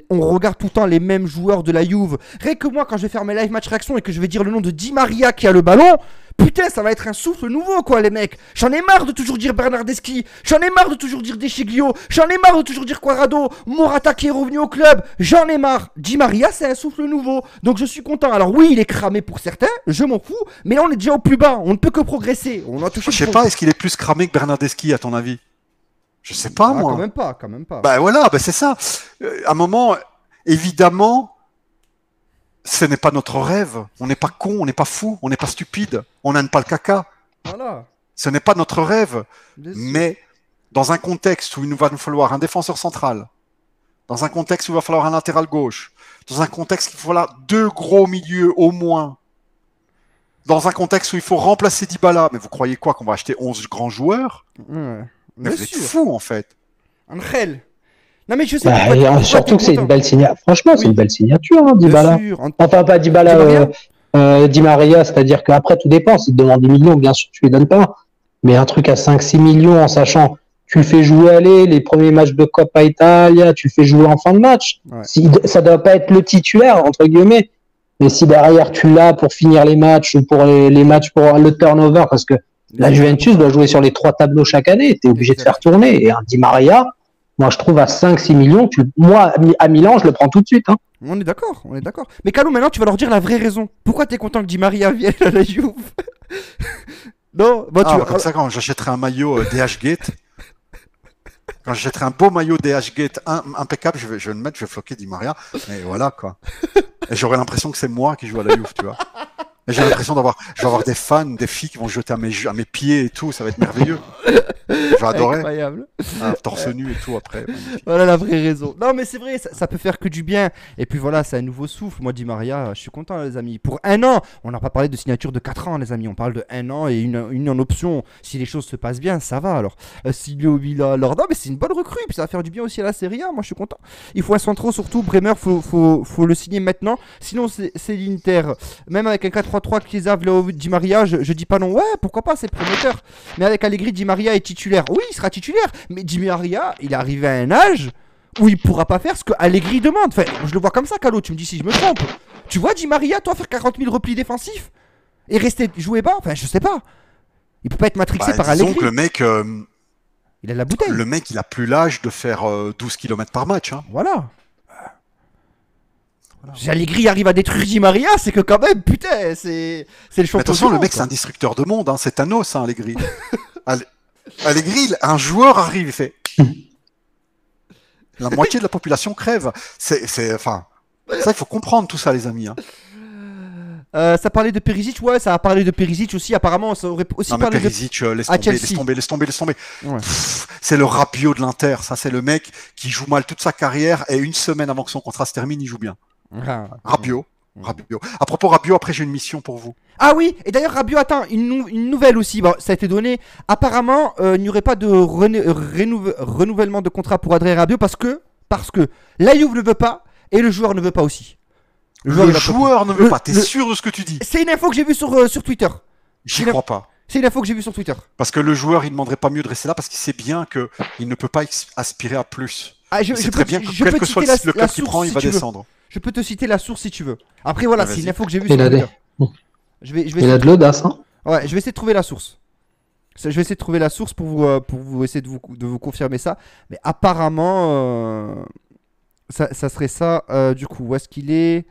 on regarde tout le temps les mêmes joueurs de la Juve. Rien que moi, quand je vais faire mes live match réaction et que je vais dire le nom de Di Maria qui a le ballon, putain, ça va être un souffle nouveau, quoi, les mecs. J'en ai marre de toujours dire Bernardeschi. J'en ai marre de toujours dire Deschiglio. J'en ai marre de toujours dire Quadrado. Morata qui est revenu au club. J'en ai marre. Di Maria, c'est un souffle nouveau. Donc je suis content. Alors oui, il est cramé pour certains. Je m'en fous. Mais là, on est déjà au plus bas. On ne peut que progresser. On a touché. Je sais pas, est-ce qu'il est plus cramé que Bernardeschi, à ton avis? Je sais pas, moi. Quand même pas. Bah voilà, c'est ça. À un moment, évidemment, ce n'est pas notre rêve. On n'est pas con, on n'est pas fou, on n'est pas stupide. On n'aime pas le caca. Voilà. Ce n'est pas notre rêve. Mais dans un contexte où il nous va nous falloir un défenseur central, dans un contexte où il va falloir un latéral gauche, dans un contexte où il va falloir 2 gros milieux au moins, Dans un contexte où il faut remplacer Dybala, mais vous croyez quoi, qu'on va acheter 11 grands joueurs? Ouais. Mais Bien vous êtes sûr. fous, en fait. Angel. Non mais je sais Bah, pourquoi et, pourquoi surtout t'es que c'est une content. belle signature. Franchement, c'est Oui. une belle signature, hein, Bien Dybala. sûr. Enfin, pas Dybala, Di Maria Di Maria, c'est-à-dire qu'après, tout dépend. Si tu demandes 10 millions, bien sûr, tu les donnes pas. Mais un truc à 5-6 millions, en sachant, tu le fais jouer aller, les premiers matchs de Coppa Italia, tu le fais jouer en fin de match. Ouais. Ça doit pas être le titulaire, entre guillemets. Mais si derrière, tu l'as pour finir les matchs ou pour les matchs pour le turnover, parce que la Juventus doit jouer sur les 3 tableaux chaque année, tu es obligé de faire tourner. Et un Di Maria, moi, je trouve à 5-6 millions, moi, à Milan, je le prends tout de suite. Hein. On est d'accord, on est d'accord. Mais Calou, maintenant tu vas leur dire la vraie raison. Pourquoi t'es content que Di Maria vienne à la Juve? Non, bah tu Comme ça, quand j'achèterai un maillot DH Gate, quand j'achèterai un beau maillot DH Gate impeccable, je vais le mettre, je vais floquer Di Maria. Et voilà, quoi. Et j'aurai l'impression que c'est moi qui joue à la Juve, tu vois. Et j'ai l'impression je vais avoir des fans, des filles qui vont se jeter à mes pieds et tout, ça va être merveilleux. Je vais adorer. Incroyable. Torse nu et tout après. Magnifique. Voilà la vraie raison. Non mais c'est vrai, ça peut faire que du bien. Et puis voilà, c'est un nouveau souffle. Moi, Di Maria, je suis content les amis. Pour 1 an, on n'a pas parlé de signature de 4 ans les amis. On parle de 1 an et une en option. Si les choses se passent bien, ça va alors. Silvio Villa, alors non mais c'est une bonne recrue. Puis ça va faire du bien aussi à la Serie A. Moi je suis content. Il faut un centraux surtout. Bremer, faut le signer maintenant. Sinon c'est l'Inter. Même avec un 4-3-3, Chiesa, Vlahovic, Di Maria, je dis pas non. Ouais, pourquoi pas, c'est prometteur. Mais avec Allegri, Di Maria est titulaire. Oui, il sera titulaire. Mais Di Maria, il est arrivé à un âge où il pourra pas faire ce que Allegri demande. Enfin, je le vois comme ça, Calo. Tu me dis si je me trompe. Tu vois Di Maria, toi, faire 40 000 replis défensifs et rester jouer bas. Enfin, je sais pas. Il peut pas être matrixé par Disons Allegri. que le mec, Il a de la bouteille. il a plus l'âge de faire 12 km par match. Hein. Voilà. Si Allegri arrive à détruire Di Maria, c'est que quand même, putain, c'est le Mais champion. attention, du le monde, mec, quoi. c'est un destructeur de monde. Hein. C'est Thanos, hein, Allegri. Allegri, un joueur arrive, il fait. La moitié de la population crève. Enfin, ça, il faut comprendre tout ça, les amis. Hein. Ça parlait de Perisic, ouais, ça a parlé de Perisic aussi. Apparemment, ça aurait aussi Non, mais parlé Perisic, laisse à tomber, Chelsea. laisse tomber. Ouais. C'est le Rabiot de l'Inter. Ça, c'est le mec qui joue mal toute sa carrière et une semaine avant que son contrat se termine, il joue bien. Rabiot. À propos Rabiot, après, j'ai une mission pour vous. Ah oui, et d'ailleurs Rabiot, attends, une nouvelle aussi, bon, ça a été donné. Apparemment, il n'y aurait pas de renouvellement de contrat pour Adrien Rabiot parce que la Juve ne veut pas et le joueur ne veut pas aussi. Le il a joueur ne veut pas. T'es le- sûr de ce que tu dis? C'est une info que j'ai vue sur Twitter. J'y crois pas. C'est une info que j'ai vue sur Twitter. Parce que le joueur, il demanderait pas mieux de rester là parce qu'il sait bien qu'il ne peut pas aspirer à plus. Ah, Il sait très bien que quel que soit le club qu'il prend, il va descendre. Je peux te citer la source si tu veux. Après voilà, c'est une info que j'ai vue Il sur a Twitter. des- Je vais Il a de l'audace. Hein. Ouais, je vais essayer de trouver la source. Je vais essayer de trouver la source pour vous essayer de vous confirmer ça. Mais apparemment, ça serait ça. Du coup, où est-ce qu'il est?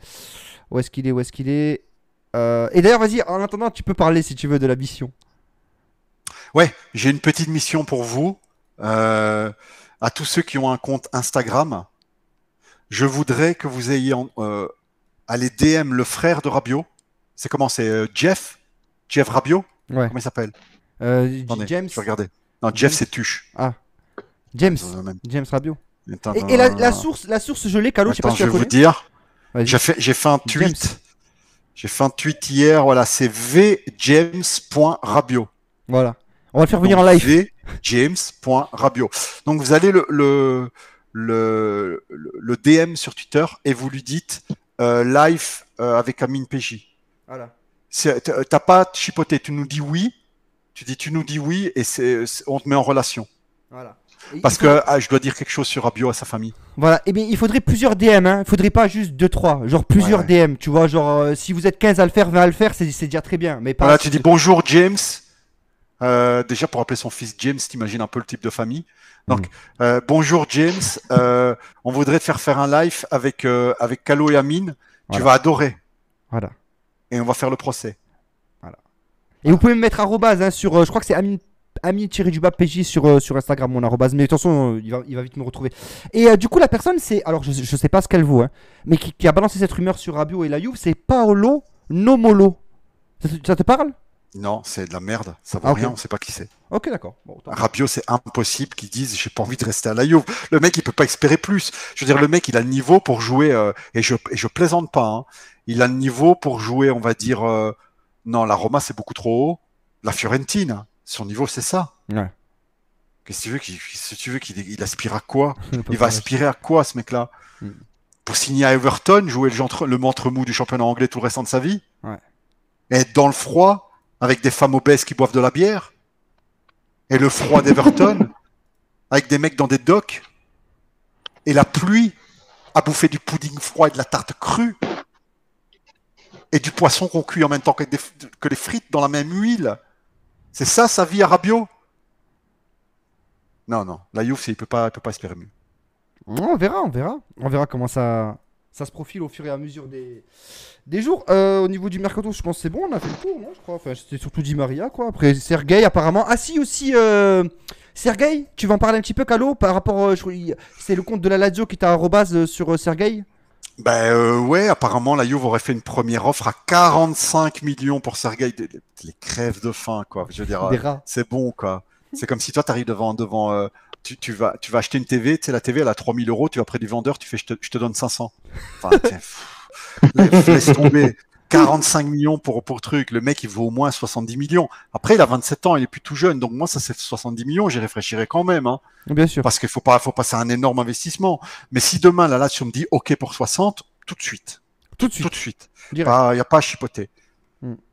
Où est-ce qu'il est? Et d'ailleurs, vas-y, en attendant, tu peux parler si tu veux de la mission. Ouais, j'ai une petite mission pour vous. À tous ceux qui ont un compte Instagram, je voudrais que vous ayez allez DM le frère de Rabiot. C'est comment? C'est Jeff Rabiot? Ouais. Comment il s'appelle? Attendez, James. je vais regarder. Non, Jeff, c'est Tuche. James. Même. James Rabiot. Attends, Et la source, je l'ai, Calo, je sais pas Attends, si je tu vais la vous connais. dire. Vas-y. J'ai fait un tweet. James. J'ai fait un tweet hier. Voilà, c'est vjames.rabiot. Voilà. On va le faire venir en live. vjames.rabiot. Donc vous allez le DM sur Twitter et vous lui dites live avec Amine PJ. Voilà. T'as pas chipoté, tu nous dis oui. Tu nous dis oui et on te met en relation. Voilà. Et Parce il faut- que je dois dire quelque chose sur Rabiot à sa famille. Voilà, et bien il faudrait plusieurs DM, hein. Il faudrait pas juste 2-3, genre plusieurs Ouais. DM, tu vois, genre si vous êtes 15 à le faire, 20 à le faire, c'est déjà très bien, mais pas... Voilà, tu dis bonjour James. Déjà pour appeler son fils James, t'imagines un peu le type de famille. Donc bonjour James, on voudrait te faire un live avec Calo et Amine. Voilà. Tu vas adorer. Voilà. Et on va faire le procès. Et vous pouvez me mettre arrobase hein, sur, je crois que c'est Amine-du-bas PJ sur Instagram, mon arrobase, mais de toute façon, il va vite me retrouver. Et du coup, la personne, c'est, alors je sais pas ce qu'elle vaut, hein, mais qui a balancé cette rumeur sur Rabiot et la Juve, c'est Paolo Nomolo. Ça te parle? Non, c'est de la merde. Ça vaut Ah, ok. rien, on sait pas qui c'est. Ok, d'accord. Bon, autant. Rabiot, c'est impossible qu'ils disent j'ai pas envie de rester à la Juve. Le mec, il peut pas espérer plus. Je veux dire, le mec, il a le niveau pour jouer, et je plaisante pas, hein. Il a le niveau pour jouer, on va dire, Non, la Roma, c'est beaucoup trop haut. La Fiorentina, son niveau, c'est ça. Ouais. Qu'est-ce que tu veux qu'il aspire à quoi? Il va aspirer à quoi, ce mec-là? Pour signer à Everton, jouer le ventre mou du championnat anglais tout le restant de sa vie? Ouais. Et être dans le froid, avec des femmes obèses qui boivent de la bière? Et le froid d'Everton, avec des mecs dans des docks? Et la pluie, à bouffer du pudding froid et de la tarte crue? Et du poisson qu'on cuit en même temps que les frites dans la même huile? C'est ça sa vie à Rabiot? Non. La Juve, il peut pas espérer mieux. On verra. On verra comment ça se profile au fur et à mesure des jours. Au niveau du mercato, je pense que c'est bon, on a fait le tour, non, je crois. Enfin, c'était surtout Di Maria, quoi. Après, Sergueï, apparemment. Ah si, aussi, Sergueï, tu vas en parler un petit peu, Calo, par rapport... c'est le compte de la Lazio qui t'a arrobase sur Sergueï. Ouais, apparemment, la Juve aurait fait une première offre à 45 millions pour Sergueï. Les crèves de faim, quoi. Je veux dire, Des rats. c'est bon, quoi. C'est comme si toi, tu arrives devant tu vas acheter une TV, tu sais, la TV, elle a 3000 €, tu vas près du vendeur, tu fais, je te donne 500. Enfin, laisse tomber. 45 millions pour truc. Le mec, il vaut au moins 70 millions. Après, il a 27 ans, il est plus tout jeune. Donc, moi, ça, c'est 70 millions, j'y réfléchirais quand même, hein. Bien sûr. Parce qu'il faut passer un énorme investissement. Mais si demain, la Lazio me dit OK pour 60, tout de suite. Tout de suite. Il n'y a pas à chipoter.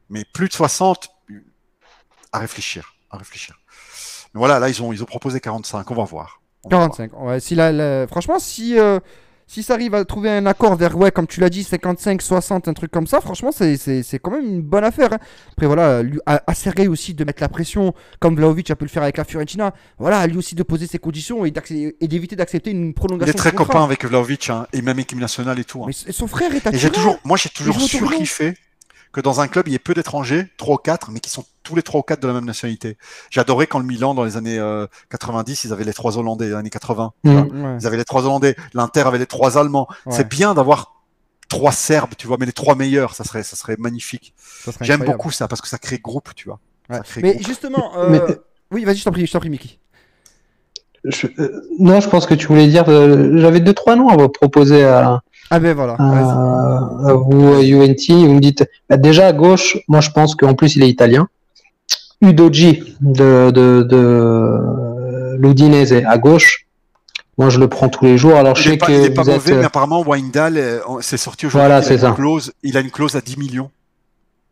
Mais plus de 60, à réfléchir. Mais voilà, là, ils ont proposé 45. On va voir. 45. Ouais, franchement, si ça arrive à trouver un accord vers, comme tu l'as dit, 55, 60, un truc comme ça, franchement, c'est quand même une bonne affaire, hein. Après, voilà, à Sergueï aussi de mettre la pression, comme Vlahovic a pu le faire avec la Fiorentina. Voilà, à lui aussi de poser ses conditions et d'éviter d'accepter une prolongation. Il est très copain avec Vlahovic, hein, et même équipe nationale et tout. Hein. Mais son frère est à Et j'ai toujours surkiffé que dans un club, il y ait peu d'étrangers, 3 ou 4, mais qui sont tous les 3 ou 4 de la même nationalité. J'adorais quand le Milan, dans les années 90, ils avaient les 3 Hollandais, les années 80. Ouais. Ils avaient les 3 Hollandais. L'Inter avait les 3 Allemands. Ouais. C'est bien d'avoir 3 Serbes, tu vois, mais les 3 meilleurs, ça serait magnifique. J'aime beaucoup ça, parce que ça crée groupe, tu vois. Ouais. Mais groupe. Justement, oui, vas-y, je t'en prie, Mickey. Non, je pense que tu voulais dire, j'avais 2-3 noms à vous proposer à... Ah ben voilà. Vous, Juventini, vous me dites, déjà à gauche, moi je pense qu'en plus il est italien. Udogi de l'Udinese à gauche, moi je le prends tous les jours. Alors il n'est pas mauvais, mais apparemment Wijndal c'est sorti aujourd'hui. Voilà, c'est ça. Il a une clause à 10 millions.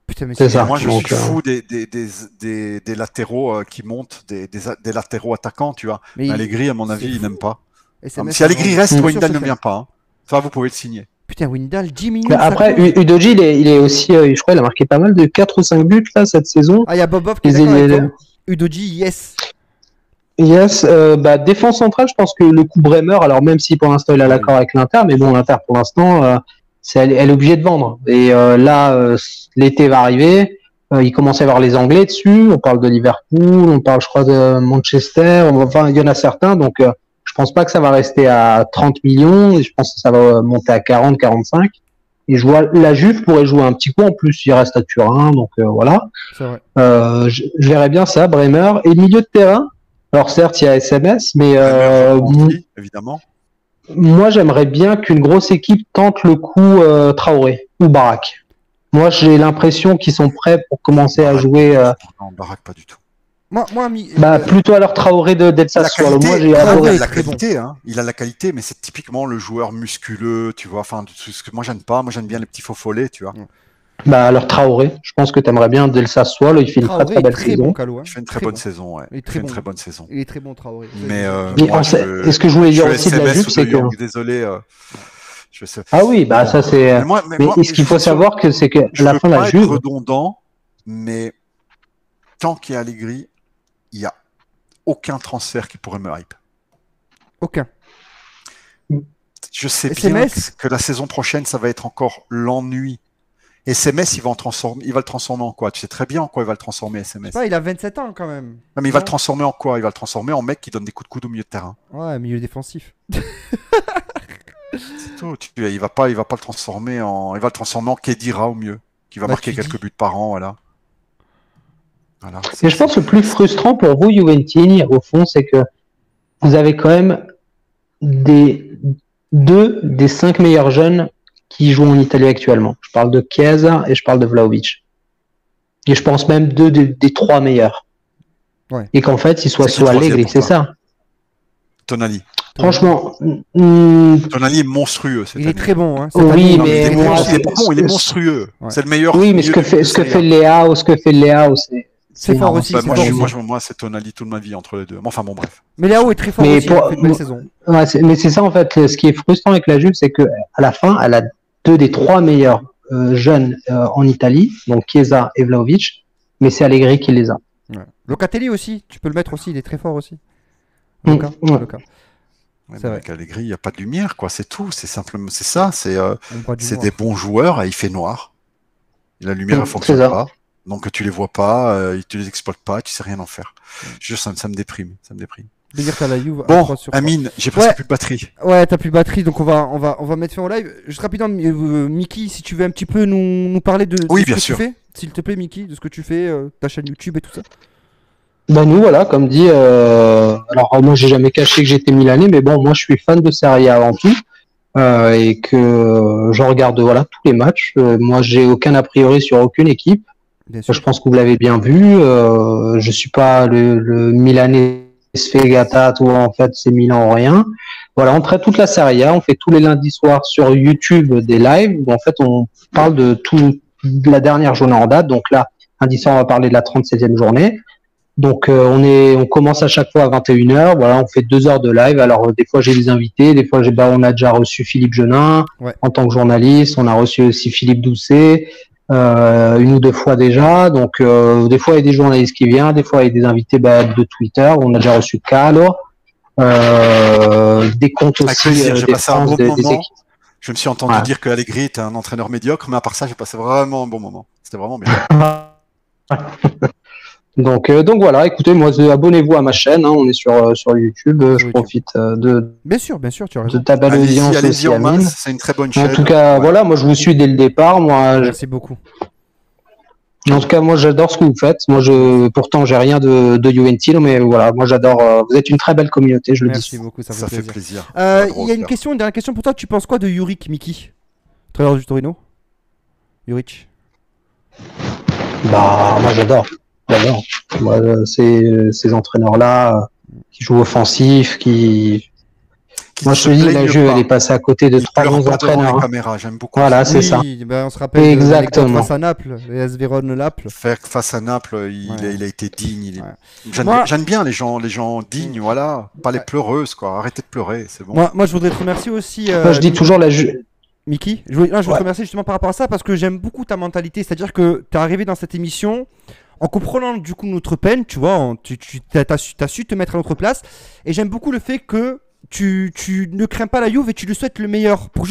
Putain, mais c'est ça. Moi je suis fou des latéraux qui montent, des latéraux attaquants, tu vois. Mais Allegri, à mon avis, il n'aime pas. Si Allegri reste, Wijndal ne vient pas. Hein. Ça, vous pouvez le signer. Putain, Wijndal, 10 millions. Mais après, Udogi, il est aussi, je crois, il a marqué pas mal de 4 ou 5 buts là cette saison. Ah, il y a Bobov qui est d'accord avec toi. Udogi, yes. Yes, défense centrale, je pense que le coup Bremer, alors même si pour l'instant il a l'accord avec l'Inter, mais bon, l'Inter pour l'instant, elle est obligée de vendre. Et là, l'été va arriver, il commence à y avoir les Anglais dessus, on parle de Liverpool, on parle, je crois, de Manchester, enfin, il y en a certains, donc je pense pas que ça va rester à 30 millions, et je pense que ça va monter à 40, 45. Et je vois la Juve pourrait jouer un petit coup en plus, il reste à Turin, donc voilà. C'est vrai. Je verrais bien ça, Bremer. Et milieu de terrain, alors certes il y a SMS, mais évidemment. Moi j'aimerais bien qu'une grosse équipe tente le coup Traoré ou Barak. Moi j'ai l'impression qu'ils sont prêts pour commencer à jouer. Non, Barak pas du tout. Plutôt alors Traoré d'Elsace. Moi j'ai adoré. La qualité, hein. Il a la qualité, mais c'est typiquement le joueur musculeux, tu vois. Enfin, ce que moi j'aime pas. Moi j'aime bien les petits faux follets, tu vois. Alors Traoré, je pense que tu aimerais bien d'Elsace il fait une très très belle saison. Il fait une très bonne saison, ouais. Il fait une très bonne saison. Il est très bon Traoré. Mais est-ce que je voulais dire aussi de la Juve, c'est que désolé. Ah oui, ça c'est. Mais ce qu'il faut savoir c'est que la fin de la Juve. Je veux pas être redondant, mais tant qu'il y a Allegri, il n'y a aucun transfert qui pourrait me hype. Aucun. Je sais bien que la saison prochaine, ça va être encore l'ennui. SMS, il va le transformer en quoi? Tu sais très bien en quoi il va le transformer, SMS. Il a 27 ans quand même. Non, mais il va le transformer en quoi? Il va le transformer en mec qui donne des coups de coude au milieu de terrain. Ouais, milieu défensif. C'est tout. Il va pas le transformer en. Il va le transformer en Khedira au mieux, qui va marquer quelques buts par an, voilà. Et je pense que le plus frustrant pour vous, Juventini, au fond, c'est que vous avez quand même deux des 5 meilleurs jeunes qui jouent en Italie actuellement. Je parle de Chiesa et je parle de Vlahovic. Et je pense même deux des trois meilleurs. Ouais. Et qu'en fait, il soit C'est qui sous le troisième Allegri, pour c'est toi ça. Tonali. Franchement, Tonali est monstrueux cette Il est année. très bon. Hein. Oui, année, Non, mais mais il est moi, il est pas bon, il est monstrueux. Ouais. C'est le meilleur. oui, mais ce milieu que de fait Serie A. Léao, C'est fort énorme. aussi. Bah, c'est moi, fort. moi, c'est Tonali toute ma vie entre les deux. Enfin bon, bref. Mais Léao est très fort Mais aussi. pour- Il fait une belle saison. Ouais, mais c'est ça en fait. Ce qui est frustrant avec la Juve, c'est que à la fin, elle a deux des trois meilleurs jeunes en Italie, donc Chiesa et Vlahovic, mais c'est Allegri qui les a. Ouais. Locatelli aussi. Tu peux le mettre aussi. Il est très fort aussi. Mm, Luca. ouais. Luca. Ouais, C'est mais vrai. avec Allegri, il n'y a pas de lumière, quoi. C'est tout. C'est simplement, c'est ça. C'est On voit du c'est noir. des bons joueurs et il fait noir. Et la lumière, elle C'est fonctionne ça. pas. Donc tu les vois pas, tu les exploites pas, tu sais rien en faire. Juste, ça me déprime. Ça me déprime. De dire t'as la Juve. à Bon, 3 sur 3. Amine, j'ai presque Ouais. plus de batterie. Ouais, t'as plus de batterie, donc on va mettre fin au live. Juste rapidement, Mickey, si tu veux un petit peu nous parler de Oui, ce bien que sûr. tu fais, s'il te plaît, Mickey, de ce que tu fais, ta chaîne YouTube et tout ça. Bah nous voilà, comme dit, alors moi j'ai jamais caché que j'étais milanais, mais bon, moi je suis fan de Serie A avant tout, et que je regarde voilà tous les matchs. Moi j'ai aucun a priori sur aucune équipe. Bien sûr. Je pense que vous l'avez bien vu. Je suis pas le Milanais sfegatato où en fait c'est Milan ou rien. Voilà, on traite toute la Serie A, on fait tous les lundis soirs sur YouTube des lives où en fait on parle de de la dernière journée en date. Donc là, lundi soir on va parler de la 37e journée. Donc on commence à chaque fois à 21h. Voilà, on fait 2 heures de live. Alors des fois j'ai des invités, des fois on a déjà reçu Philippe Genin Ouais. en tant que journaliste. On a reçu aussi Philippe Doucet une ou deux fois déjà. Donc des fois il y a des journalistes qui viennent, des fois il y a des invités de Twitter. On a déjà reçu Calo, des comptes Avec aussi plaisir, j'ai des passé un France, bon des moment. équipes. Je me suis entendu Ouais. dire que Allegri était un entraîneur médiocre, mais à part ça, j'ai passé vraiment un bon moment. C'était vraiment bien. Donc voilà, écoutez, moi abonnez-vous à ma chaîne, hein, on est sur YouTube, je YouTube. profite Bien sûr, tu as de raison. ta belle audience Allez-y aussi, en Amine. masse, c'est une très bonne En chaîne. tout cas, Ouais. voilà, moi je vous suis dès le départ. Merci beaucoup. En tout cas, moi j'adore ce que vous faites. Pourtant, j'ai rien de Juventino, mais voilà, moi j'adore. Vous êtes une très belle communauté, je le Merci dis. beaucoup, ça Ça fait fait plaisir. plaisir. Il y a une dernière question pour toi. Tu penses quoi de Juric, Mickey, entraîneur du Torino? Juric. Bah, moi j'adore. Moi, ces entraîneurs-là qui jouent offensif, moi je te dis, la Juve, elle est passée à côté de trois bons entraîneurs. Les Hein. caméras, j'aime beaucoup. Voilà, c'est ça. On se rappelle Exactement. de l'anecdote face à Naples, les AS Vérone Naples. Face à Naples, il a été digne. Ouais. J'aime bien les gens dignes, voilà. Pas les pleureuses, quoi. Arrêtez de pleurer, c'est bon. Moi, je voudrais te remercier aussi. Moi, je dis toujours la Juve. Mickey, je veux te remercier justement par rapport à ça parce que j'aime beaucoup ta mentalité. C'est-à-dire que tu es arrivé dans cette émission en comprenant du coup notre peine, tu vois, tu as su te mettre à notre place. Et j'aime beaucoup le fait que tu ne crains pas la Juve et tu lui souhaites le meilleur pour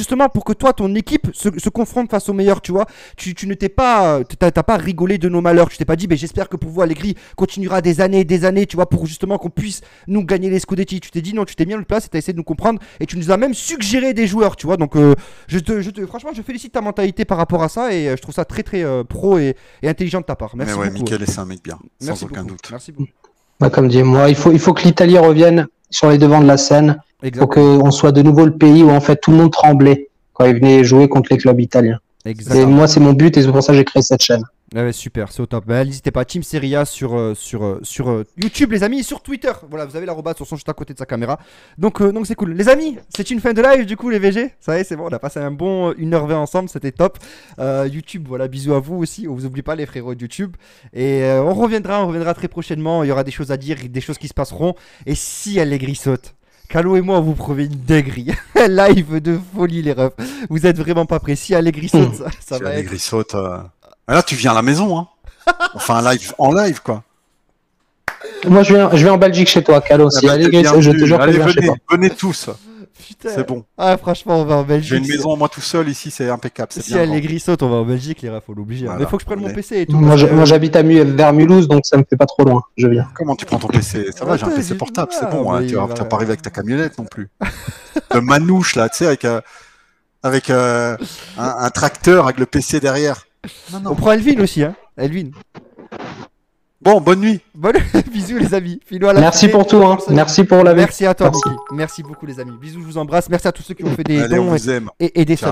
que toi ton équipe se confronte face au meilleur, tu vois. Tu ne t'es pas t'as pas rigolé de nos malheurs, tu t'es pas dit j'espère que pour vous Allegri continuera des années, tu vois, pour justement qu'on puisse nous gagner les Scudetti. Tu t'es dit non, tu t'es mis à notre place et tu as essayé de nous comprendre et tu nous as même suggéré des joueurs, tu vois. Donc franchement je félicite ta mentalité par rapport à ça et je trouve ça très très pro et intelligent de ta part. Merci Mais ouais, beaucoup. Michael, c'est un mec bien, Merci sans aucun beaucoup. doute. Merci beaucoup. Comme dit, moi, il faut que l'Italie revienne sur les devants de la scène. Il faut qu'on soit de nouveau le pays où en fait tout le monde tremblait quand il venait jouer contre les clubs italiens. Et moi, c'est mon but et c'est pour ça que j'ai créé cette chaîne. Ouais, super, c'est au top. N'hésitez pas, Team Serie A sur YouTube, les amis, et sur Twitter. Voilà, vous avez l'arrobase sur son juste à côté de sa caméra. Donc c'est cool. Les amis, c'est une fin de live du coup, les VG. Ça y est, c'est bon, on a passé un bon 1h20 ensemble, c'était top. YouTube, voilà, bisous à vous aussi. On vous oublie pas, les frérots de YouTube. Et on reviendra très prochainement. Il y aura des choses à dire, des choses qui se passeront. Et si Allegri saute, Calo et moi, on vous promet une dinguerie. Live de folie, les refs. Vous êtes vraiment pas prêts. Si Allegri saute, ça Si va Allegri saute. Là, tu viens à la maison, hein. Enfin, en live, quoi. Moi, je vais en Belgique chez toi, Calo. Si Allegri saute, je te jure que je viens chez toi. Venez tous. Putain. C'est bon. Ah, franchement, on va en Belgique. J'ai une maison, moi tout seul, ici, c'est impeccable. Si Allegri saute, on va en Belgique, les refs, faut l'obliger. Voilà. Mais faut que je prenne mon PC et tout. Moi, j'habite vers Mulhouse, donc ça me fait pas trop loin. Je viens. Comment tu prends ton PC? Ça va, j'ai un PC portable, c'est bon. Ah, Tu vas pas arriver avec ta camionnette non plus. Le manouche, là, tu sais, avec un tracteur avec le PC derrière. Non. On prend Elvin aussi, hein. Elvin. Bon, bonne nuit. Bon, bisous, les amis. Filo à la Merci clé. pour tout, hein. Merci pour la Merci à toi, Merci. Mickey. Merci beaucoup, les amis. Bisous, je vous embrasse. Merci à tous ceux qui ont fait des Allez, on dons vous aime. et des subs.